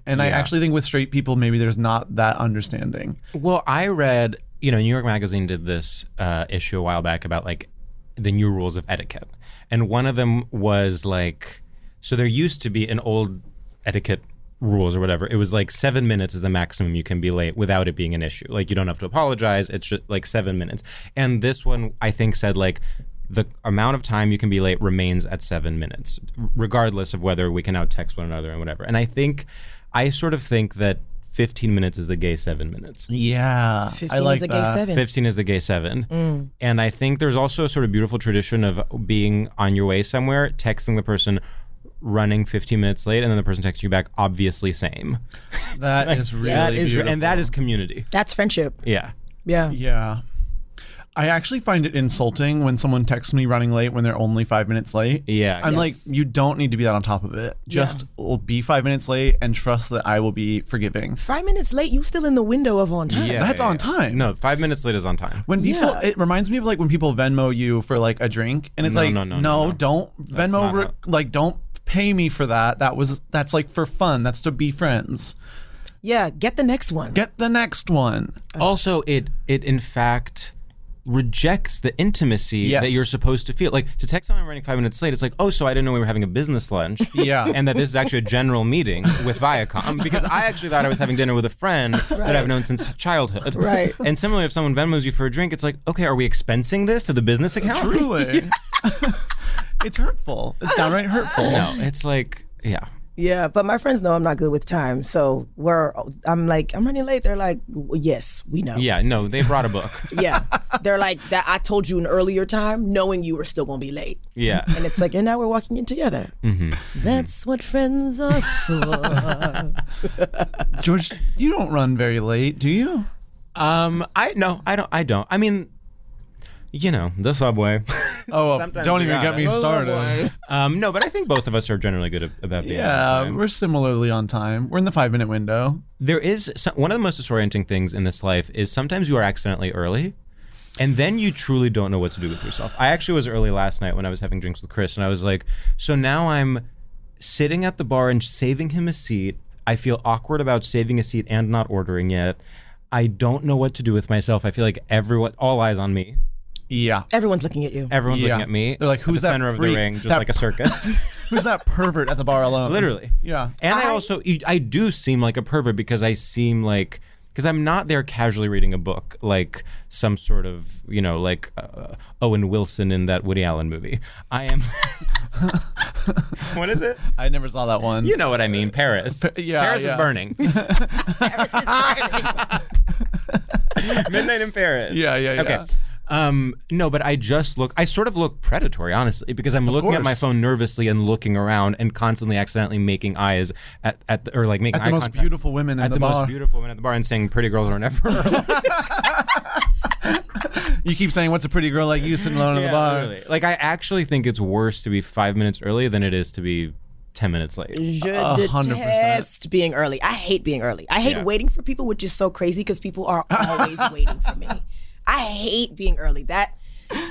And I actually think with straight people, maybe there's not that understanding. Well, I read, you know, New York Magazine did this issue a while back about like the new rules of etiquette. And one of them was like, so there used to be an old etiquette rules or whatever. It was like 7 minutes is the maximum you can be late without it being an issue. Like you don't have to apologize. It's just like 7 minutes. And this one I think said like the amount of time you can be late remains at 7 minutes, regardless of whether we can now text one another and whatever. And I sort of think that 15 minutes is the gay 7 minutes. Yeah. 15 is a gay 7. 15 is the gay 7. And I think there's also a sort of beautiful tradition of being on your way somewhere, texting the person, running 15 minutes late, and then the person texts you back, obviously same. That is really beautiful. And that is community. That's friendship. Yeah. Yeah. Yeah. I actually find it insulting when someone texts me running late when they're only 5 minutes late. Yeah. I'm like, you don't need to be that on top of it. Just be 5 minutes late and trust that I will be forgiving. 5 minutes late, you still in the window of on time. Yeah, That's on time. No, 5 minutes late is on time. When people, it reminds me of like when people Venmo you for like a drink, and it's No, like, no. don't Venmo, like don't pay me for that. That's like for fun. That's to be friends. Yeah, get the next one. Get the next one. Also, it in fact rejects the intimacy that you're supposed to feel. Like to text someone running 5 minutes late, it's like, oh, so I didn't know we were having a business lunch. Yeah. And that this is actually a general meeting with Viacom, because I actually thought I was having dinner with a friend that I've known since childhood. Right. And similarly, if someone Venmos you for a drink, it's like, okay, are we expensing this to the business account? Truly. It's hurtful. It's downright hurtful. No, it's like, yeah. Yeah, but my friends know I'm not good with time, so I'm like, I'm running late. They're like, yes, we know. Yeah, no, they brought a book. Yeah, they're like that. I told you an earlier time, knowing you were still gonna be late. Yeah, and it's like, and now we're walking in together. That's what friends are for. George, you don't run very late, do you? I don't. I mean, you know, the subway. Oh, don't even get me started. No, but I think both of us are generally good about being on time. We're similarly on time. We're in the 5 minute window. There is one of the most disorienting things in this life is sometimes you are accidentally early, and then you truly don't know what to do with yourself. I actually was early last night when I was having drinks with Chris, and I was like, so now I'm sitting at the bar and saving him a seat. I feel awkward about saving a seat and not ordering yet. I don't know what to do with myself. I feel like all eyes on me. Yeah. Everyone's looking at you. Everyone's looking at me. They're like, who's at the that center of freak? the ring, just like a circus. Who's that pervert at the bar alone? Literally. Yeah. And I do seem like a pervert because I'm not there casually reading a book like some sort of, you know, like Owen Wilson in that Woody Allen movie. I am. What is it? I never saw that one. You know what I mean. Paris. Paris is burning. Paris is burning. Midnight in Paris. Yeah. Okay. No, but I sort of look predatory, honestly, because I'm looking at my phone nervously and looking around and constantly accidentally making eyes at the most beautiful women at the bar. Most beautiful women at the bar and saying pretty girls are never early. You keep saying, what's a pretty girl like you sitting alone in the bar? Literally. Like, I actually think it's worse to be 5 minutes early than it is to be 10 minutes late. Je 100%. detest being early. I hate being early. I hate waiting for people, which is so crazy because people are always waiting for me. I hate being early.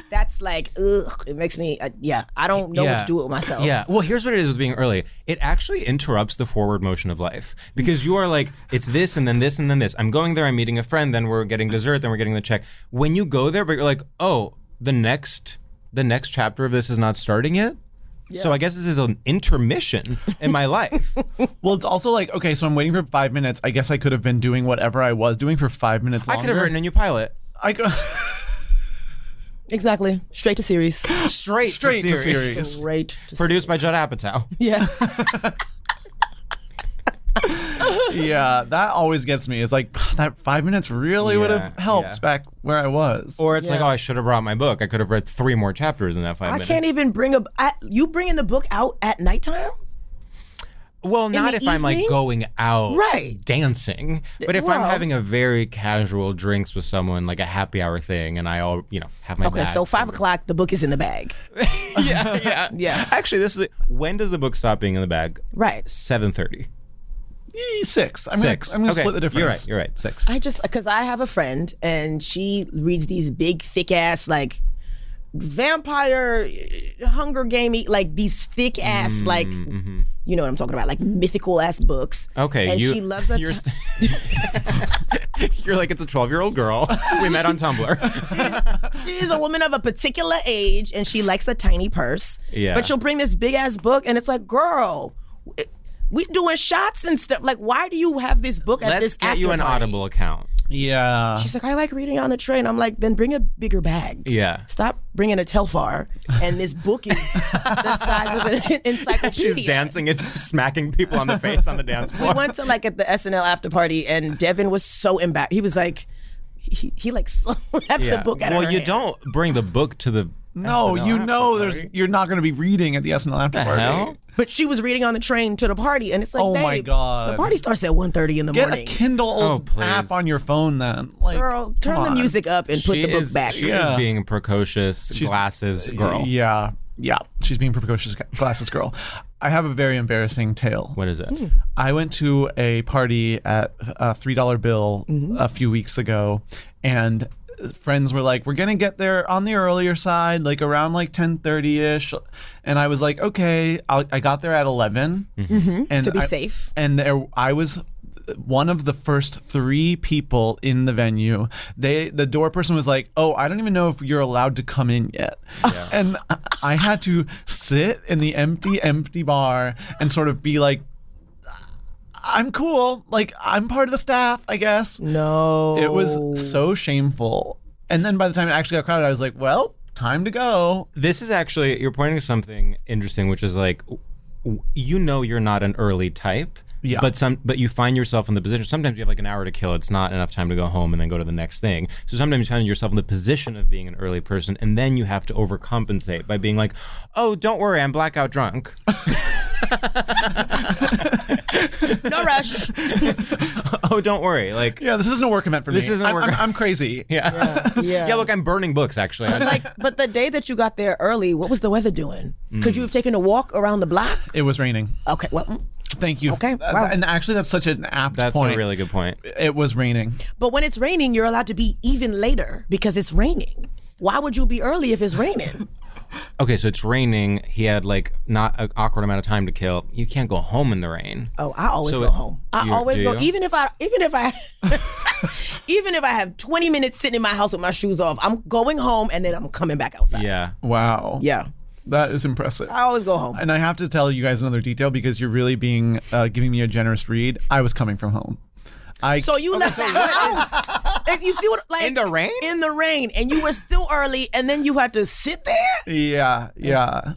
that's like, ugh, it makes me, I don't know what to do with myself. Yeah. Well, here's what it is with being early. It actually interrupts the forward motion of life because you are like, it's this and then this and then this. I'm going there, I'm meeting a friend, then we're getting dessert, then we're getting the check. When you go there, but you're like, oh, the next chapter of this is not starting yet? Yeah. So I guess this is an intermission in my life. Well, it's also like, okay, so I'm waiting for 5 minutes. I guess I could have been doing whatever I was doing for 5 minutes longer. I could have written a new pilot. Exactly. Straight to series. Straight to series. Straight to Produced by Judd Apatow. Yeah. Yeah, that always gets me. It's like, that 5 minutes really would have helped back where I was. Or it's like, oh, I should have brought my book. I could have read 3 more chapters in that 5 minutes. I can't even you bringing the book out at nighttime? Well, not if I'm like going out dancing, but if I'm having a very casual drinks with someone, like a happy hour thing, and I have my bag. Okay, so 5 o'clock, the book is in the bag. Yeah. Actually, when does the book stop being in the bag? Right. 7:30. 6. I'm gonna split the difference. You're right. 6. Because I have a friend and she reads these big, thick ass, like vampire, Hunger Game-y, like these thick ass, like, you know what I'm talking about, like mythical ass books. Okay. And she loves a You're like, it's a 12-year-old girl. We met on Tumblr. She's a woman of a particular age and she likes a tiny purse. Yeah. But she'll bring this big ass book and it's like, girl, we doing shots and stuff. Like, why do you have this book at this after Let's get you an party? Audible account. Yeah. She's like, I like reading on the train. I'm like, then bring a bigger bag. Yeah. Stop bringing a Telfar. And this book is the size of an encyclopedia. She's dancing. It's smacking people on the face on the dance floor. We went to like at the SNL after party and Devin was so embarrassed. He was like, he like slapped the book out of her Well, you hand. don't bring the book to the No, SNL you know after party. you're not going to be reading at the SNL after party. Hell? But she was reading on the train to the party, and it's like, Oh babe, my God. the party starts at 1:30 in the Get morning. a Kindle please. app on your phone then. Like, Girl, turn come the on. music up and put the book back. She is being a precocious glasses girl. Yeah. She's being precocious glasses girl. I have a very embarrassing tale. What is it? I went to a party at a $3 bill a few weeks ago, and friends were like, we're gonna get there on the earlier side, like around like 10:30ish, and I was like, okay. I got there at 11 and To be safe. and I was one of the first 3 people in the venue. The door person was like, oh, I don't even know if you're allowed to come in yet. And I had to sit in the empty bar and sort of be like, I'm cool. Like, I'm part of the staff, I guess. No. It was so shameful. And then by the time it actually got crowded, I was like, well, time to go. This is actually, you're pointing to something interesting, which is like, you're not an early type. Yeah. But you find yourself in the position. Sometimes you have like an hour to kill. It's not enough time to go home and then go to the next thing. So sometimes you find yourself in the position of being an early person, and then you have to overcompensate by being like, "Oh, don't worry, I'm blackout drunk." No rush. Oh, don't worry. Like, Yeah, this isn't a work event for me. This isn't a work event. I'm crazy. yeah. Yeah. Yeah, look, I'm burning books actually. But the day that you got there early, what was the weather doing? Could you have taken a walk around the block? It was raining. Okay, well, Thank you. Okay, wow. And actually, that's such an apt That's point. a really good point. It was raining. but when it's raining, you're allowed to be even later because it's raining. Why would you be early if it's raining? Okay, so it's raining. He had like not an awkward amount of time to kill. You can't go home in the rain. Oh, I always So go home. I always do go, you? even if I even if I have 20 minutes sitting in my house with my shoes off, I'm going home and then I'm coming back outside. Yeah. Wow. Yeah. That is impressive. I always go home. And I have to tell you guys another detail because you're really being giving me a generous read. I was coming from home. So you left the house. And you see what, like, In the rain? In the rain, and you were still early, and then you had to sit there. Yeah.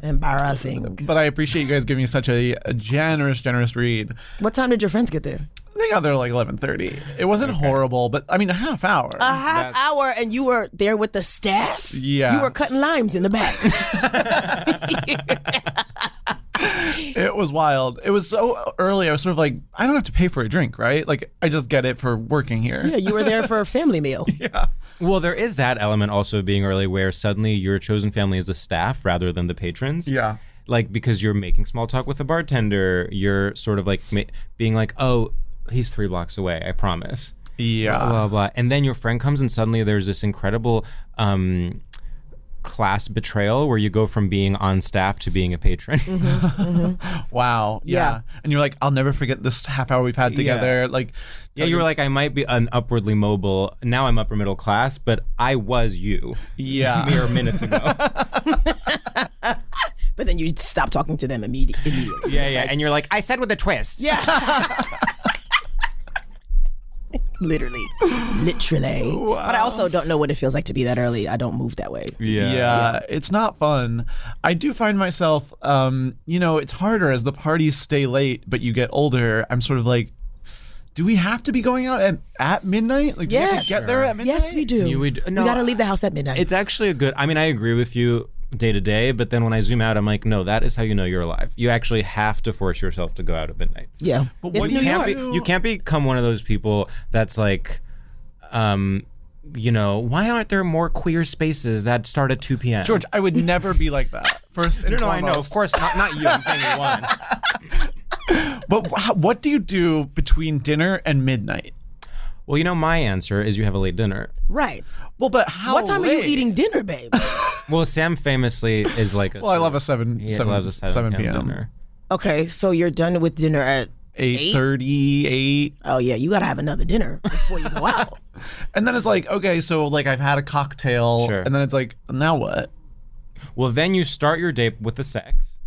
Embarrassing. But I appreciate you guys giving me such a generous read. What time did your friends get there? They got there like 11:30. It wasn't horrible, but I mean a half hour. A half hour, and you were there with the staff? Yeah. You were cutting limes in the back. It was wild. It was so early. I was sort of like, I don't have to pay for a drink, right? Like, I just get it for working here. Yeah, you were there for a family meal. Yeah. Well, there is that element also of being early where suddenly your chosen family is the staff rather than the patrons. Yeah. Like, because you're making small talk with the bartender, you're sort of like being like, oh, he's 3 blocks away, I promise. Yeah. Blah, blah, blah. And then your friend comes and suddenly there's this incredible class betrayal where you go from being on staff to being a patron. Wow. Yeah. And you're like, I'll never forget this half hour we've had together. Like, yeah, you were like, I might be upwardly mobile. Now I'm upper middle class, but I was you. Yeah. Mere minutes ago. But then you stop talking to them immediately. Yeah. And you're like, I said with a twist. Yeah. Literally. Wow. But I also don't know what it feels like to be that early. I don't move that way. Yeah, it's not fun. I do find myself, it's harder as the parties stay late, but you get older. I'm sort of like, do we have to be going out at midnight? Like, do we have to get there at midnight? Yes, we do. We got to leave the house at midnight. It's actually I agree with you day to day, but then when I zoom out, I'm like, no, that is how you know you're alive. You actually have to force yourself to go out at midnight. Yeah. But It's New York. You can't become one of those people that's like, why aren't there more queer spaces that start at 2 p.m.? George, I would never be like that. First and No, I know. Of foremost. course, not you. I'm saying you won. But what do you do between dinner and midnight? Well, my answer is you have a late dinner. Right. Well, but how What time are you late? eating dinner, babe? Well, Sam famously is like Well, I love a 7 p.m. dinner. Okay, so you're done with dinner at 8:30, 8. Oh yeah, you gotta have another dinner before you go out. And then it's like, okay, so like I've had a cocktail. Sure. And then it's like, now what? Well, then you start your date with the sex.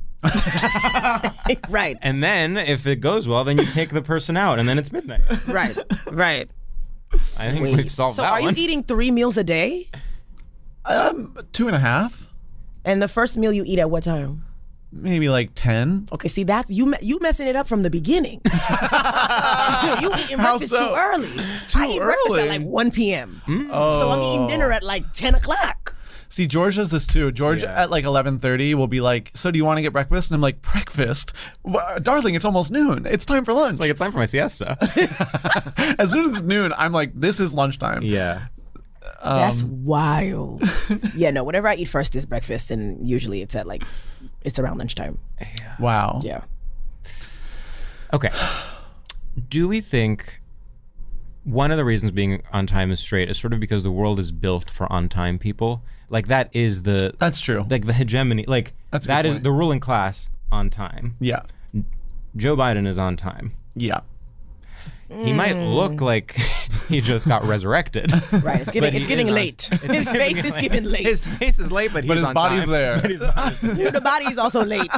Right. And then if it goes well, then you take the person out and then it's midnight. Right. I think we've solved So that are one. you eating 3 meals a day? 2.5, And the first meal you eat at what time? maybe like 10. Okay, see that's you messing it up from the beginning. You eating How breakfast so? too early. I eat breakfast early? at like 1 p.m. Oh. So I'm eating dinner at like 10 o'clock. See, George does this too. George Yeah. at like 11:30 will be like, so do you want to get breakfast? And I'm like, breakfast? Darling, it's almost noon. It's time for lunch. Like, it's time for my siesta. As soon as it's noon, I'm like, this is lunchtime. Yeah. That's wild. Yeah, no, whatever I eat first is breakfast, and usually it's around lunchtime. Wow. Yeah. Okay. Do we think one of the reasons being on time is straight is sort of because the world is built for on time people? Like, that is That's true. like the hegemony. Like, That's a that good is point. the ruling class on time. Yeah. Joe Biden is on time. Yeah. He might look like he just got resurrected. Right. It's getting late. His face is getting late. His face is late, but he's his on body's time. there. But his body's there. The body is also late.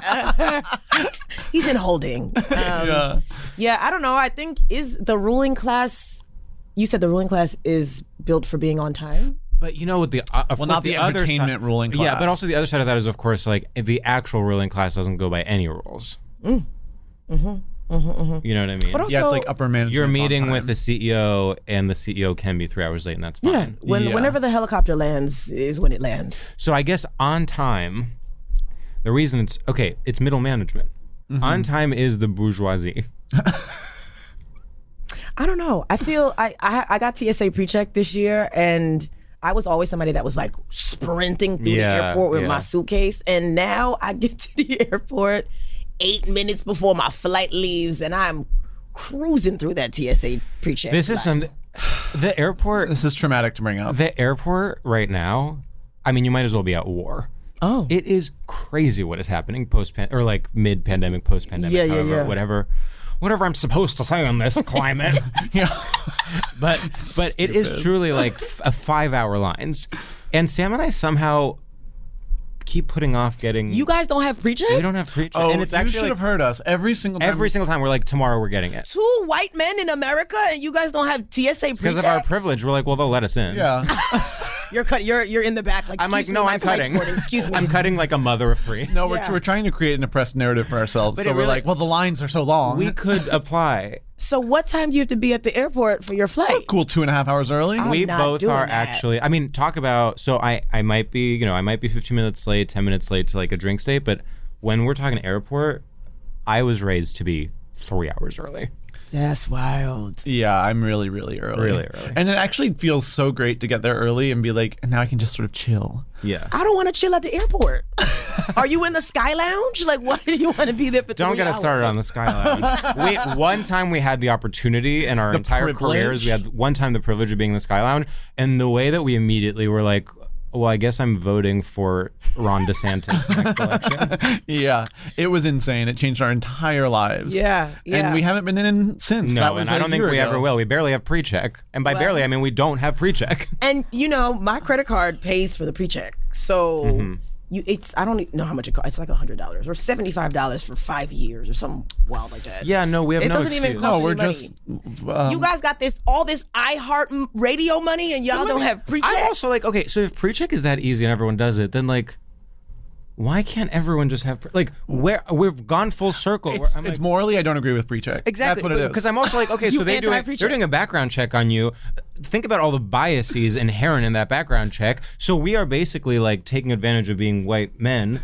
He's in holding. Yeah. Yeah, I don't know. I think you said the ruling class is built for being on time? But with the of Well, course not the other entertainment side, ruling Yeah, class. but also the other side of that is, of course, like the actual ruling class doesn't go by any rules. You know what I mean? But also, Yeah, it's like upper management. You're is on meeting with time. the CEO, and the CEO can be 3 hours late, and that's fine. yeah, Yeah. whenever the helicopter lands is when it lands. So I guess on time, the reason it's middle management. On time is the bourgeoisie. I don't know. I feel I got TSA Pre-Check this year, and I was always somebody that was like sprinting through the airport with my suitcase, and now I get to the airport 8 minutes before my flight leaves, and I'm cruising through that TSA Pre-Check. This is the airport. This is traumatic to bring up. The airport right now. I mean, you might as well be at war. Oh. It is crazy what is happening or like mid-pandemic, post-pandemic, Yeah, however, whatever I'm supposed to say on this climate. But it is truly like 5-hour lines. And Sam and I somehow keep putting off getting. You guys don't have Pre-Check? We don't have Pre-Check. Oh, and it's you actually should like, have heard us every single time. every single time we're like, tomorrow we're getting it. 2 white men in America, and you guys don't have TSA Because Pre-Check? of our privilege, we're like, well, they'll let us in. Yeah. You're in the back like, I'm like, "Excuse no, me, my I'm flight's cutting. boarding. Excuse me. I'm cutting like a mother of 3. No, Yeah. we're trying to create an oppressed narrative for ourselves. But So it we're really- like, well, the lines are so long. We could apply. So what time do you have to be at the airport for your flight? Cool, 2.5 hours early. I'm We not both doing are that. actually. I mean, talk about. So I might be 15 minutes late, 10 minutes late to like a drink date. But when we're talking airport, I was raised to be 3 hours early. That's wild. Yeah, I'm really, really early. Really early. And it actually feels so great to get there early and be like, and now I can just sort of chill. Yeah. I don't want to chill at the airport. Are you in the Sky Lounge? Like, why do you want to be there for 3 Don't get us hours? started on the Sky Lounge. One time we had the opportunity in our entire privilege? careers. We had one time the privilege of being in the Sky Lounge, and the way that we immediately were like, well, I guess I'm voting for Ron DeSantis next election. Yeah, it was insane. It changed our entire lives. Yeah. And we haven't been in since. No, That was and I don't think we ever will. We barely have pre-check. And by barely, I mean we don't have pre-check. And my credit card pays for the pre-check. So I don't know how much it costs. It's like $100 or $75 for 5 years or something wild like that. Yeah, no, we have It no doesn't even excuse. cost No, we're any money. just. You guys got all this iHeart radio money, and y'all don't have pre-check. I'm also like, okay, so if pre-check is that easy and everyone does it, then like, why can't everyone just have we've gone full circle. It's morally, I don't agree with pre-check. Exactly. That's what it is. Because I'm also like, okay, You so they're anti-pre-check. doing a background check on you. Think about all the biases inherent in that background check. So we are basically like taking advantage of being white men.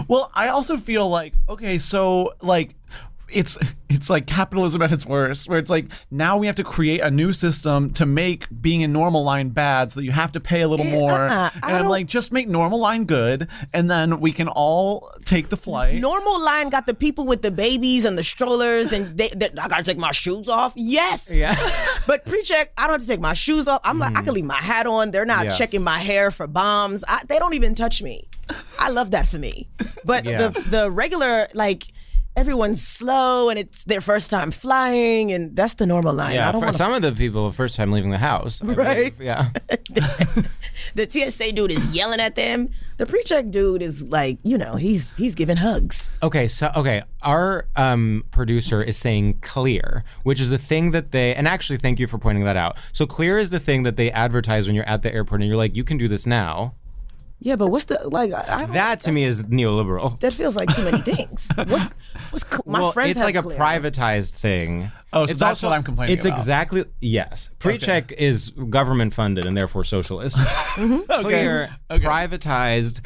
Well, I also feel like, okay, so like it's like capitalism at its worst, where it's like now we have to create a new system to make being in normal line bad, so you have to pay a little more. And I'm like, just make normal line good, and then we can all take the flight. Normal line got the people with the babies and the strollers, and I gotta take my shoes off. Yes. Yeah. But pre-check, I don't have to take my shoes off. I'm like, I can leave my hat on. They're not checking my hair for bombs. They don't even touch me. I love that for me. But the regular, like, everyone's slow and it's their first time flying, and that's the normal line. Yeah, I don't for some of the people, first time leaving the house. Right. Yeah. The TSA dude is yelling at them. The pre-check dude is like, he's giving hugs. Okay, our producer is saying clear, which is the thing that and actually thank you for pointing that out. So clear is the thing that they advertise when you're at the airport and you're like, you can do this now. Yeah, but what's the, like, I don't, That to me is neoliberal. that feels like too many things. My friends it's have like a clear. privatized thing. Oh, so that's what I'm complaining it's about. exactly, yes. Pre-check is government funded and therefore socialist. Clear, privatized.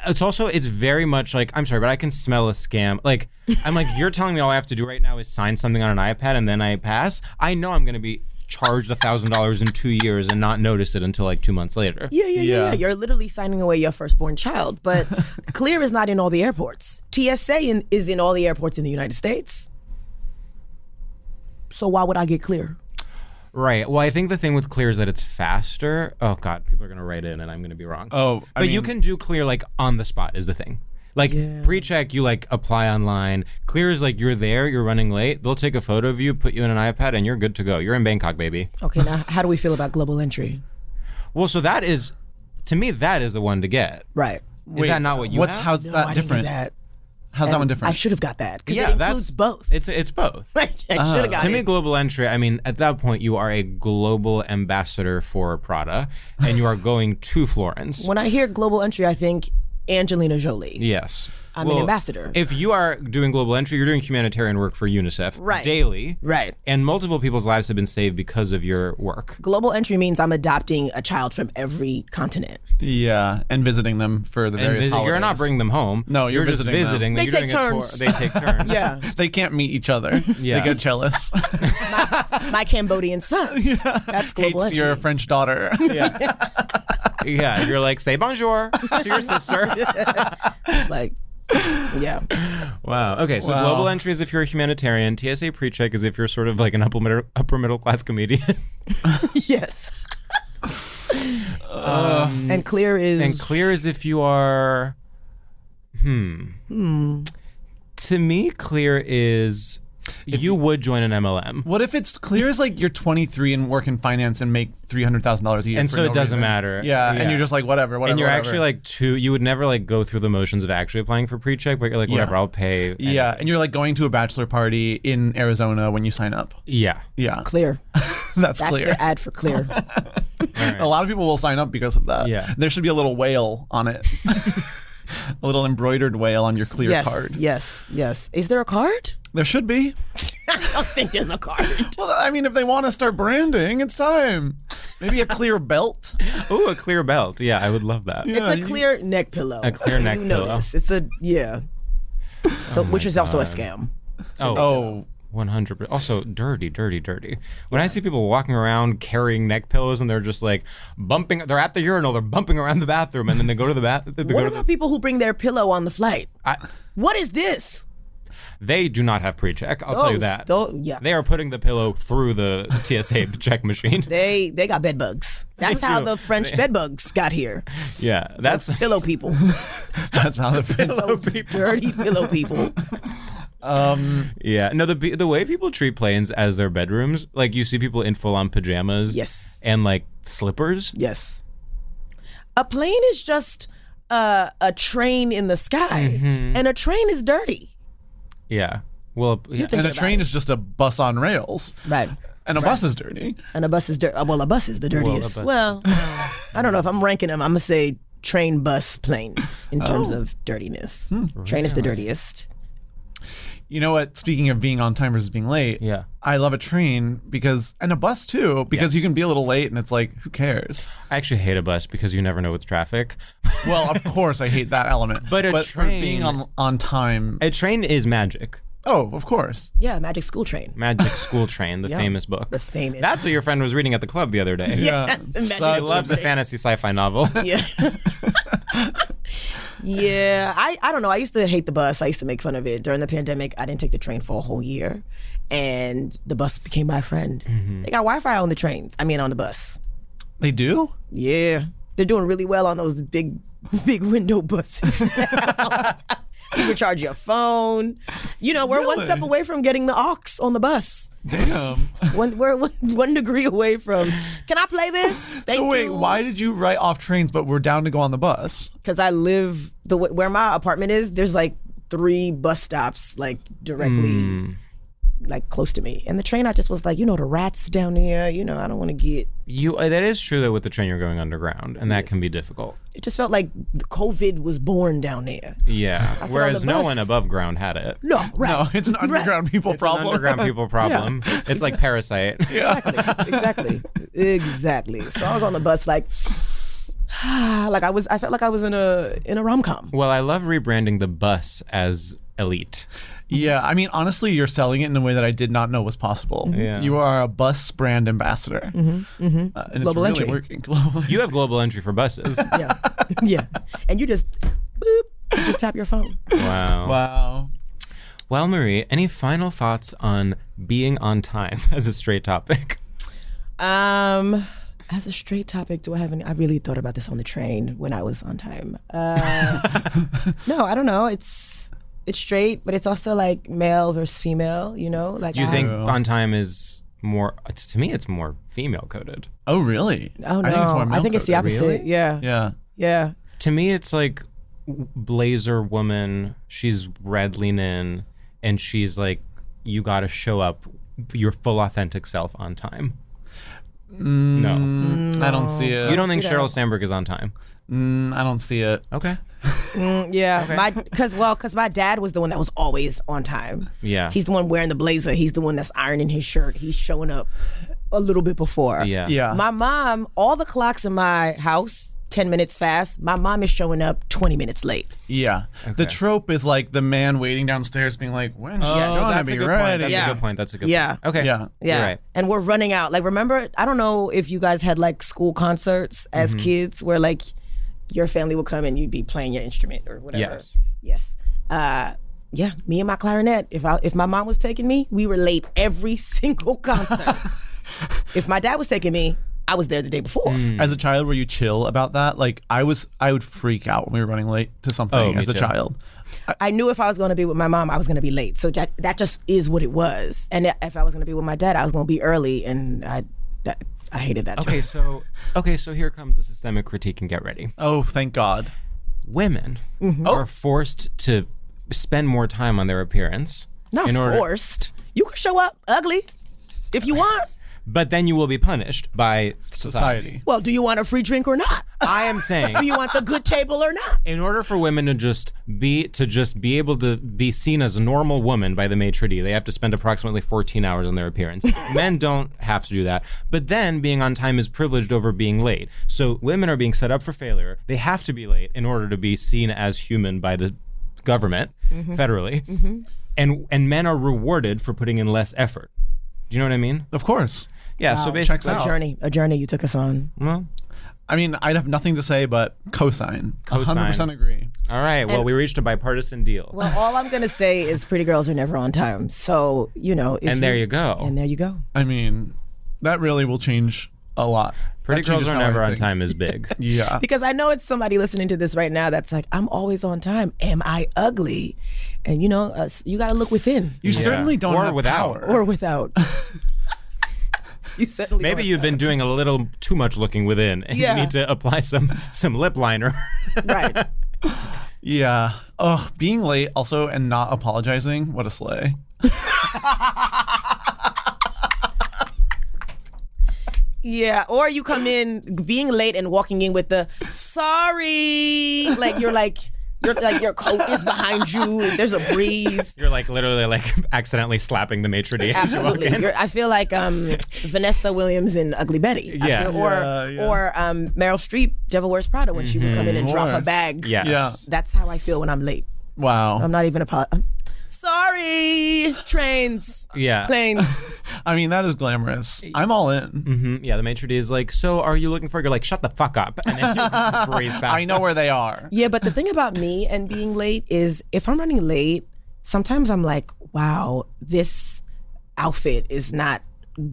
It's very much like, I'm sorry, but I can smell a scam. Like, I'm like, you're telling me all I have to do right now is sign something on an iPad and then I pass? I know I'm going to be charged $1,000 in 2 years and not notice it until like 2 months later. Yeah. You're literally signing away your firstborn child. But Clear is not in all the airports. TSA is in all the airports in the United States. So why would I get Clear? Right. Well, I think the thing with Clear is that it's faster. Oh God, people are gonna write in and I'm gonna be wrong. Oh, but you can do Clear like on the spot is the thing. Like pre-check, you like apply online. Clear is like you're there, you're running late. They'll take a photo of you, put you in an iPad, and you're good to go. You're in Bangkok, baby. Okay, now how do we feel about global entry? Well, so that is, to me, that is the one to get. Right. Is that not what you have? How's No, that I didn't different? get that. How's that one different? I should have got that because Yeah, it includes both. It's both. I should have got To it. me, global entry, I mean, at that point, you are a global ambassador for Prada, and you are going to Florence. When I hear global entry, I think Angelina Jolie. Yes. I'm an ambassador. If you are doing global entry, you're doing humanitarian work for UNICEF daily. Right. And multiple people's lives have been saved because of your work. Global entry means I'm adopting a child from every continent. Yeah, and visiting them for the various holidays. You're not bringing them home. No, you're just visiting them. They You're take doing a turns. tour. They take turns. Yeah. They can't meet each other. Yeah. They get jealous. My Cambodian son. That's global Hates entry. your French daughter. Yeah. You're like, say bonjour to your sister. It's like, yeah. Wow. Okay, so Wow. global entry is if you're a humanitarian. TSA Pre-Check is if you're sort of like an upper middle class comedian. Yes. And Clear is. And clear is if you are. To me, clear is you would join an MLM. What if it's clear as like you're 23 and work in finance and make $300,000 a year, And for so no it doesn't reason? matter. Yeah, Yeah. and you're just like whatever. And you're whatever. actually like you would never like go through the motions of actually applying for pre-check, but you're like, whatever, I'll pay. Yeah, and you're like going to a bachelor party in Arizona when you sign up. Yeah. Yeah, Clear. that's That's clear. their ad for Clear. A lot of people will sign up because of that. Yeah. There should be a little whale on it. A little embroidered whale on your clear Yes. card. Yes. Is there a card? There should be. I don't think there's a card. Well, I mean, if they want to start branding, it's time. Maybe a clear belt. Ooh, a clear belt. Yeah, I would love that. It's a clear neck pillow. A clear neck you know pillow. this. It's a which is also a scam. Oh, 100%. Also, dirty. When I see people walking around carrying neck pillows and they're just like bumping, they're at the urinal, they're bumping around the bathroom, and then they go to the bathroom. What about people who bring their pillow on the flight? I, What is this? They do not have pre-check. I'll tell you that. Yeah. They are putting the pillow through the TSA check machine. They got bed bugs. That's how the French bedbugs got here. Yeah, that's Pillow people. That's how the Those dirty pillow people. Yeah, no, the way people treat planes as their bedrooms, like you see people in full on pajamas, Yes. and like slippers. Yes. A plane is just a train in the sky, and a train is dirty. Yeah, well, yeah. And a about train it. is just a bus on rails. Right. And a bus is dirty. And a bus is dirty. Well, a bus is the dirtiest. bus- Well, I don't know if I'm ranking them. I'm gonna say train, bus, plane in terms of dirtiness. Train is the dirtiest. You know what? Speaking of being on time versus being late, Yeah. I love a train and a bus too, because you can be a little late and it's like, who cares? I actually hate a bus because you never know with traffic. Well, of course I hate that element. But a for train- being on time. A train is magic. Oh, of course. Yeah, Magic School Train. Magic School Train, the Yeah. famous book. The famous. That's what your friend was reading at the club the other day. Yeah. Magic He School loves a Train. fantasy sci-fi novel. Yeah. Yeah, I don't know. I used to hate the bus. I used to make fun of it. During the pandemic, I didn't take the train for a whole year. And the bus became my friend. They got Wi-Fi on the trains. I mean, on the bus. They do? Yeah. They're doing really well on those big window buses. You can charge your phone. You know, we're one Really? step away from getting the aux on the bus. Damn. We're one degree away from, can I play this? Thank So wait, you. why did you write off trains but we're down to go on the bus? Because I live where my apartment is. There's like 3 bus stops like directly, like close to me. And the train, I just was like, the rats down there. I don't want to get. That is true that with the train you're going underground, and that can be difficult. It just felt like COVID was born down there. Yeah. on the Whereas no bus- one above ground had it. No, right. No, it's an underground people problem. Underground people problem. It's like Parasite. Exactly. So I was on the bus like I felt like I was in a rom-com. Well, I love rebranding the bus as elite. Yeah, I mean, honestly, you're selling it in a way that I did not know was possible. Yeah. You are a bus brand ambassador. And it's Global really entry. working. Global. You have global entry for buses. Yeah. Yeah. And you just tap your phone. Wow. Wow. Well, Marie, any final thoughts on being on time as a straight topic? As a straight topic, do I have any? I really thought about this on the train when I was on time. No, I don't know. It's straight, but it's also like male versus female, Like, Do you think on time is more, to me, it's more female coded. Oh, really? Oh, no. I think it's more I think it's the male-coded. opposite. Yeah. Yeah. Yeah. To me, it's like blazer woman, she's red lean in, and she's like, you got to show up your full authentic self on time. No. I don't see it. You don't think see that. Sheryl Sandberg is on time? I don't see it. Okay. Yeah. Because my dad was the one that was always on time. Yeah. He's the one wearing the blazer. He's the one that's ironing his shirt. He's showing up a little bit before. Yeah. Yeah. My mom, all the clocks in my house, 10 minutes fast. My mom is showing up 20 minutes late. Yeah. The trope is like the man waiting downstairs being like, when's she gonna that's be a good ready? point. That's Yeah. a good point. That's a good Yeah. point. Okay. Yeah. Yeah. You're right. And we're running out. Like, remember, I don't know if you guys had like school concerts as kids where like your family would come and you'd be playing your instrument or whatever. Yes. Yes. Yeah, me and my clarinet. If my mom was taking me, we were late every single concert. If my dad was taking me, I was there the day before. As a child, were you chill about that? Like I would freak out when we were running late to something Oh, me as a too. child. I knew if I was going to be with my mom, I was going to be late. So that just is what it was. And if I was going to be with my dad, I was going to be early, and I hated that. Okay, so here comes the systemic critique, and get ready. Oh, thank God. Women are forced to spend more time on their appearance. Not in order, forced. You can show up ugly if you want. but then you will be punished by society. Well, do you want a free drink or not? I am saying, Do you want the good table or not? in order for women to just be able to be seen as a normal woman by the maitre d', they have to spend approximately 14 hours on their appearance. Men don't have to do that. But then being on time is privileged over being late. So women are being set up for failure. They have to be late in order to be seen as human by the government, federally. And men are rewarded for putting in less effort. Do you know what I mean? Of course. Yeah, so Checks basically, out. A journey you took us on. well, I mean, I'd have nothing to say but cosign. Cosign. 100% agree. all right. Well, we reached a bipartisan deal. Well, all I'm going to say is pretty girls are never on time. So, if and there you go. And there you go. I mean, that really will change a lot. Pretty That girls changes are how I never on think. time is big. Yeah. Because I know it's somebody listening to this right now that's like, I'm always on time. Am I ugly? And you know, you got to look within. You certainly don't Or have without. power. Or without. You certainly Maybe don't you've have been doing a little too much looking within, and Yeah. you need to apply some lip liner. Right. Yeah. Oh, being late also and not apologizing. What a slay. Yeah, or you come in being late and walking in with the sorry, like your coat is behind you. There's a breeze. You're like literally like accidentally slapping the maitre d' as you walk in. Absolutely, I feel like Vanessa Williams in Ugly Betty. Yeah. Or Meryl Streep, Devil Wears Prada, when she would come in and drop her course. bag. Yes. Yeah. That's how I feel when I'm late. Wow. I'm not even sorry, trains, Yeah. planes. I mean, that is glamorous. I'm all in. Yeah, the maitre d' is like, so are you looking for? You're like, shut the fuck up, and then you breeze past. I know where they are. Yeah, but the thing about me and being late is if I'm running late, sometimes I'm like, wow, this outfit is not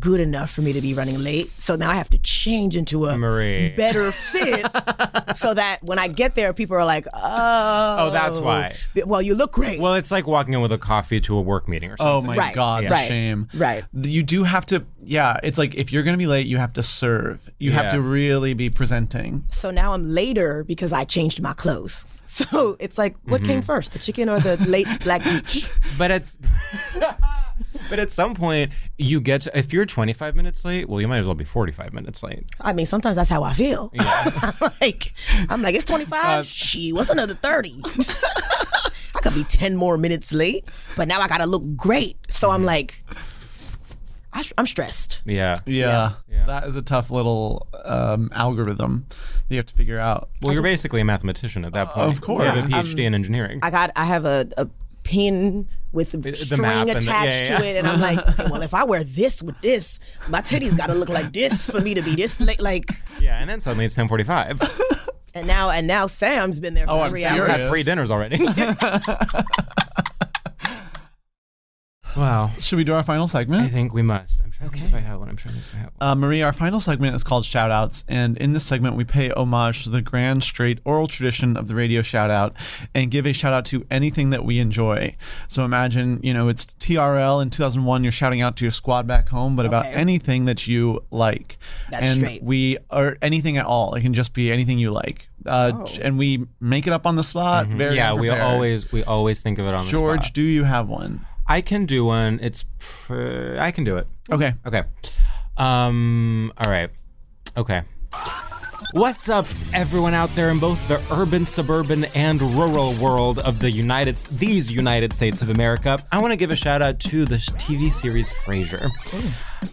good enough for me to be running late. So now I have to change into a Marie. better fit so that when I get there, people are like, oh. that's why. Well, you look great. Well, it's like walking in with a coffee to a work meeting or Oh something. my Right, God, right, shame. right. You do have to, yeah, it's like if you're going to be late, you have to serve. You have Yeah. to really be presenting. So now I'm later because I changed my clothes. So it's like, what came first, the chicken or the late black beach? But it's. But at some point, you get to, if you're 25 minutes late, well, you might as well be 45 minutes late. I mean, sometimes that's how I feel. Yeah. I'm like, it's 25. She was another 30. I could be 10 more minutes late, but now I gotta look great. So I'm like, I'm stressed. Yeah. Yeah. Yeah. That is a tough little algorithm that you have to figure out. Well, you're basically a mathematician at that point. Of course. You have a PhD in engineering. I have a pin with a string map and attached to it, and I'm like, well, if I wear this with this, my titties gotta look like this for me to be this late. Like, Yeah, and then suddenly it's 10:45. and now Sam's been there for I'm 3 furious. hours. Had 3 dinners already. Wow. Should we do our final I segment? think we must. I'm trying to think if I have one. Marie, our final segment is called Shoutouts, and in this segment, we pay homage to the grand, straight, oral tradition of the radio shoutout and give a shout out to anything that we enjoy. So imagine, it's TRL in 2001, you're shouting out to your squad back home, but about Okay. anything that you like. That's and straight. or anything at all. It can just be anything you like. And we make it up on the spot. Very Yeah, we unprepared. always think of it on the George, spot. do you have one? I can do one. I can do it. Okay. Okay. All right. Okay. What's up, everyone out there in both the urban, suburban, and rural world of these United States of America? I want to give a shout out to the TV series Frasier.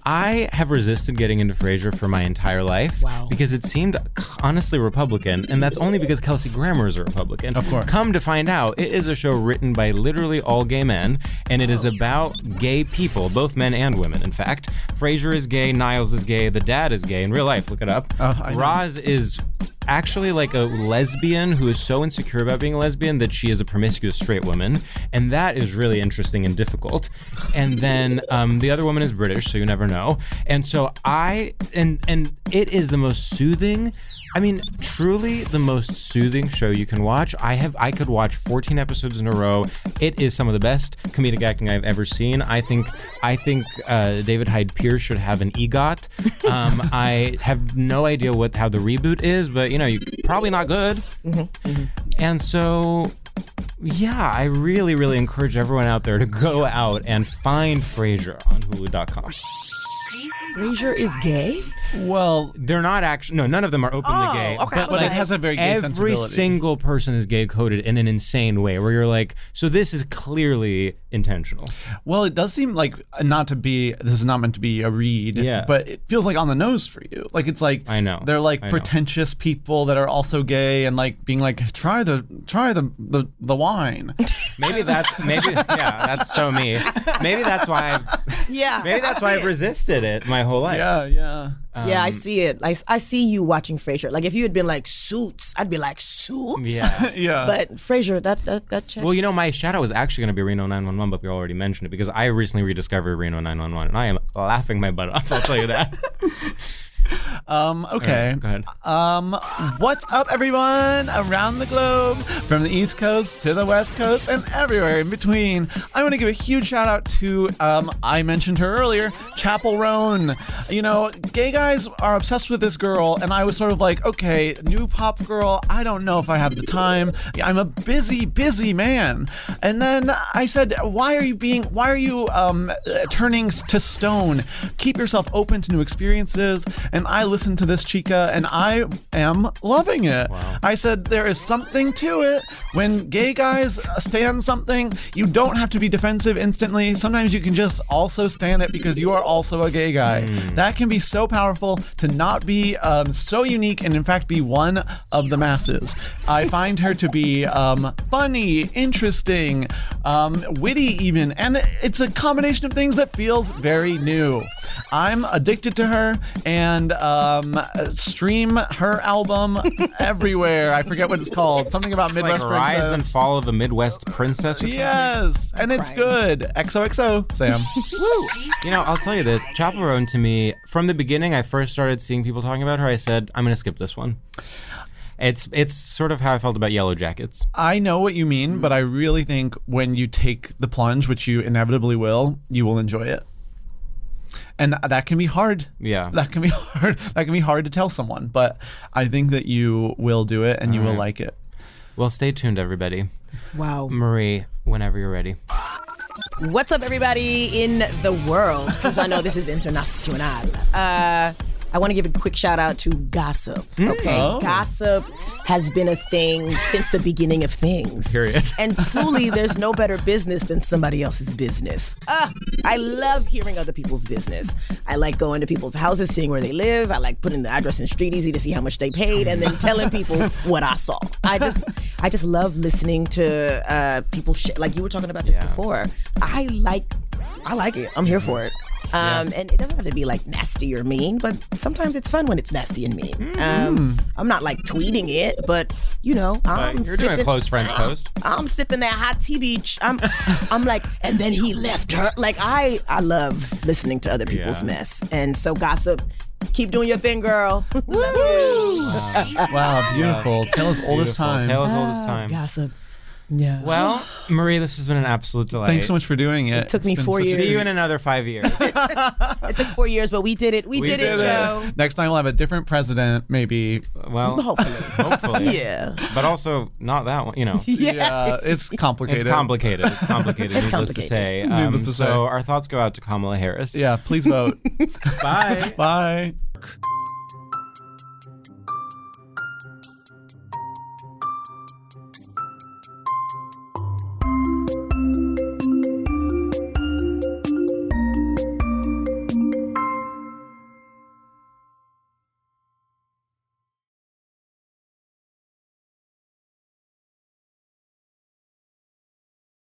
I have resisted getting into Frasier for my entire life because it seemed honestly Republican, and that's only because Kelsey Grammer is a Republican. Of course. Come to find out, it is a show written by literally all gay men, and it is about gay people, both men and women, in fact. Frasier is gay, Niles is gay, the dad is gay in real life, look it up. I know. Roz is actually like a lesbian who is so insecure about being a lesbian that she is a promiscuous straight woman, and that is really interesting and difficult. And then the other woman is British, so you never know. And so and it is the most soothing, I mean, truly the most soothing show you can watch. I could watch 14 episodes in a row. It is some of the best comedic acting I've ever seen. I think David Hyde Pierce should have an EGOT. I have no idea how the reboot is, but you probably not good. And so, yeah, I really, really encourage everyone out there to go out and find Frasier on Hulu.com. Frasier is gay? Well, They're not actually, no, none of them are openly gay. okay. But But it has a very gay every sensibility. single person is gay coded in an insane way where you're like, so this is clearly intentional. Well, it does seem like this is not meant to be a read, Yeah. but it feels like on the nose for you. Like it's like I know. they're like I know. pretentious people that are also gay and like being like try the wine. Maybe that's so me. Maybe that's why I've resisted it my whole life. Yeah. Yeah, I see it. I see you watching Frasier. Like if you had been like Suits, I'd be like Suits. Yeah. Yeah. But Frasier, that checks. Well, my shadow was actually going to be Reno 911, but we already mentioned it because I recently rediscovered Reno 911, and I am laughing my butt off. I'll tell you that. Okay. Go ahead. What's up, everyone around the globe, from the East Coast to the West Coast and everywhere in between? I want to give a huge shout out to, I mentioned her earlier, Chapel Roan. You know, gay guys are obsessed with this girl, and I was sort of like, okay, new pop girl, I don't know if I have the time. I'm a busy man. And then I said, why are you turning to stone? Keep yourself open to new experiences. And I listened to this chica, and I am loving it. Wow. I said, there is something to it. When gay guys stand something, you don't have to be defensive instantly. Sometimes you can just also stand it because you are also a gay guy. That can be so powerful to not be so unique and in fact be one of the masses. I find her to be funny, interesting, witty even, and it's a combination of things that feels very new. I'm addicted to her, and stream her album everywhere. I forget what it's called. Something about Midwest like Princess. Rise and Fall of the Midwest Princess or something? Yes, and it's good. XOXO, Sam. Woo. You know, I'll tell you this. Chapel Roan, to me, from the beginning, I first started seeing people talking about her, I said, I'm going to skip this one. It's sort of how I felt about Yellow Jackets. I know what you mean, but I really think when you take the plunge, which you inevitably will, you will enjoy it. And that can be hard. Yeah. That can be hard. That can be hard to tell someone, but I think that you will do it and you will like it. Well, stay tuned, everybody. Wow. Marie, whenever you're ready. What's up, everybody in the world? Because I know this is international. I want to give a quick shout out to gossip. Okay, Gossip has been a thing since the beginning of things. Period. And truly, there's no better business than somebody else's business. I love hearing other people's business. I like going to people's houses, seeing where they live. I like putting the address in Street Easy to see how much they paid, and then telling people what I saw. I just love listening to people like you were talking about this before. I like it. I'm here for it. And it doesn't have to be like nasty or mean, but sometimes it's fun when it's nasty and mean. I'm not like tweeting it, but you know, You're doing a close friends post. I'm sipping that hot tea beach. I'm like, and then he left her. Like I love listening to other people's mess. And so Gossip, keep doing your thing, girl. Woo! Wow, beautiful. Tale as old as time. Tale as old as time. Gossip. Yeah. Well, Marie, this has been an absolute delight. Thanks so much for doing it. It took me It's been 4 years. See you in another 5 years. It took 4 years, but we did it. We did it, Joe. Next time we'll have a different president, maybe. Well, hopefully. Yeah. But also not that one, you know. Yeah, it's complicated. It's complicated. Needless to say. Needless to say. So our thoughts go out to Kamala Harris. Yeah, please vote. Bye. Bye.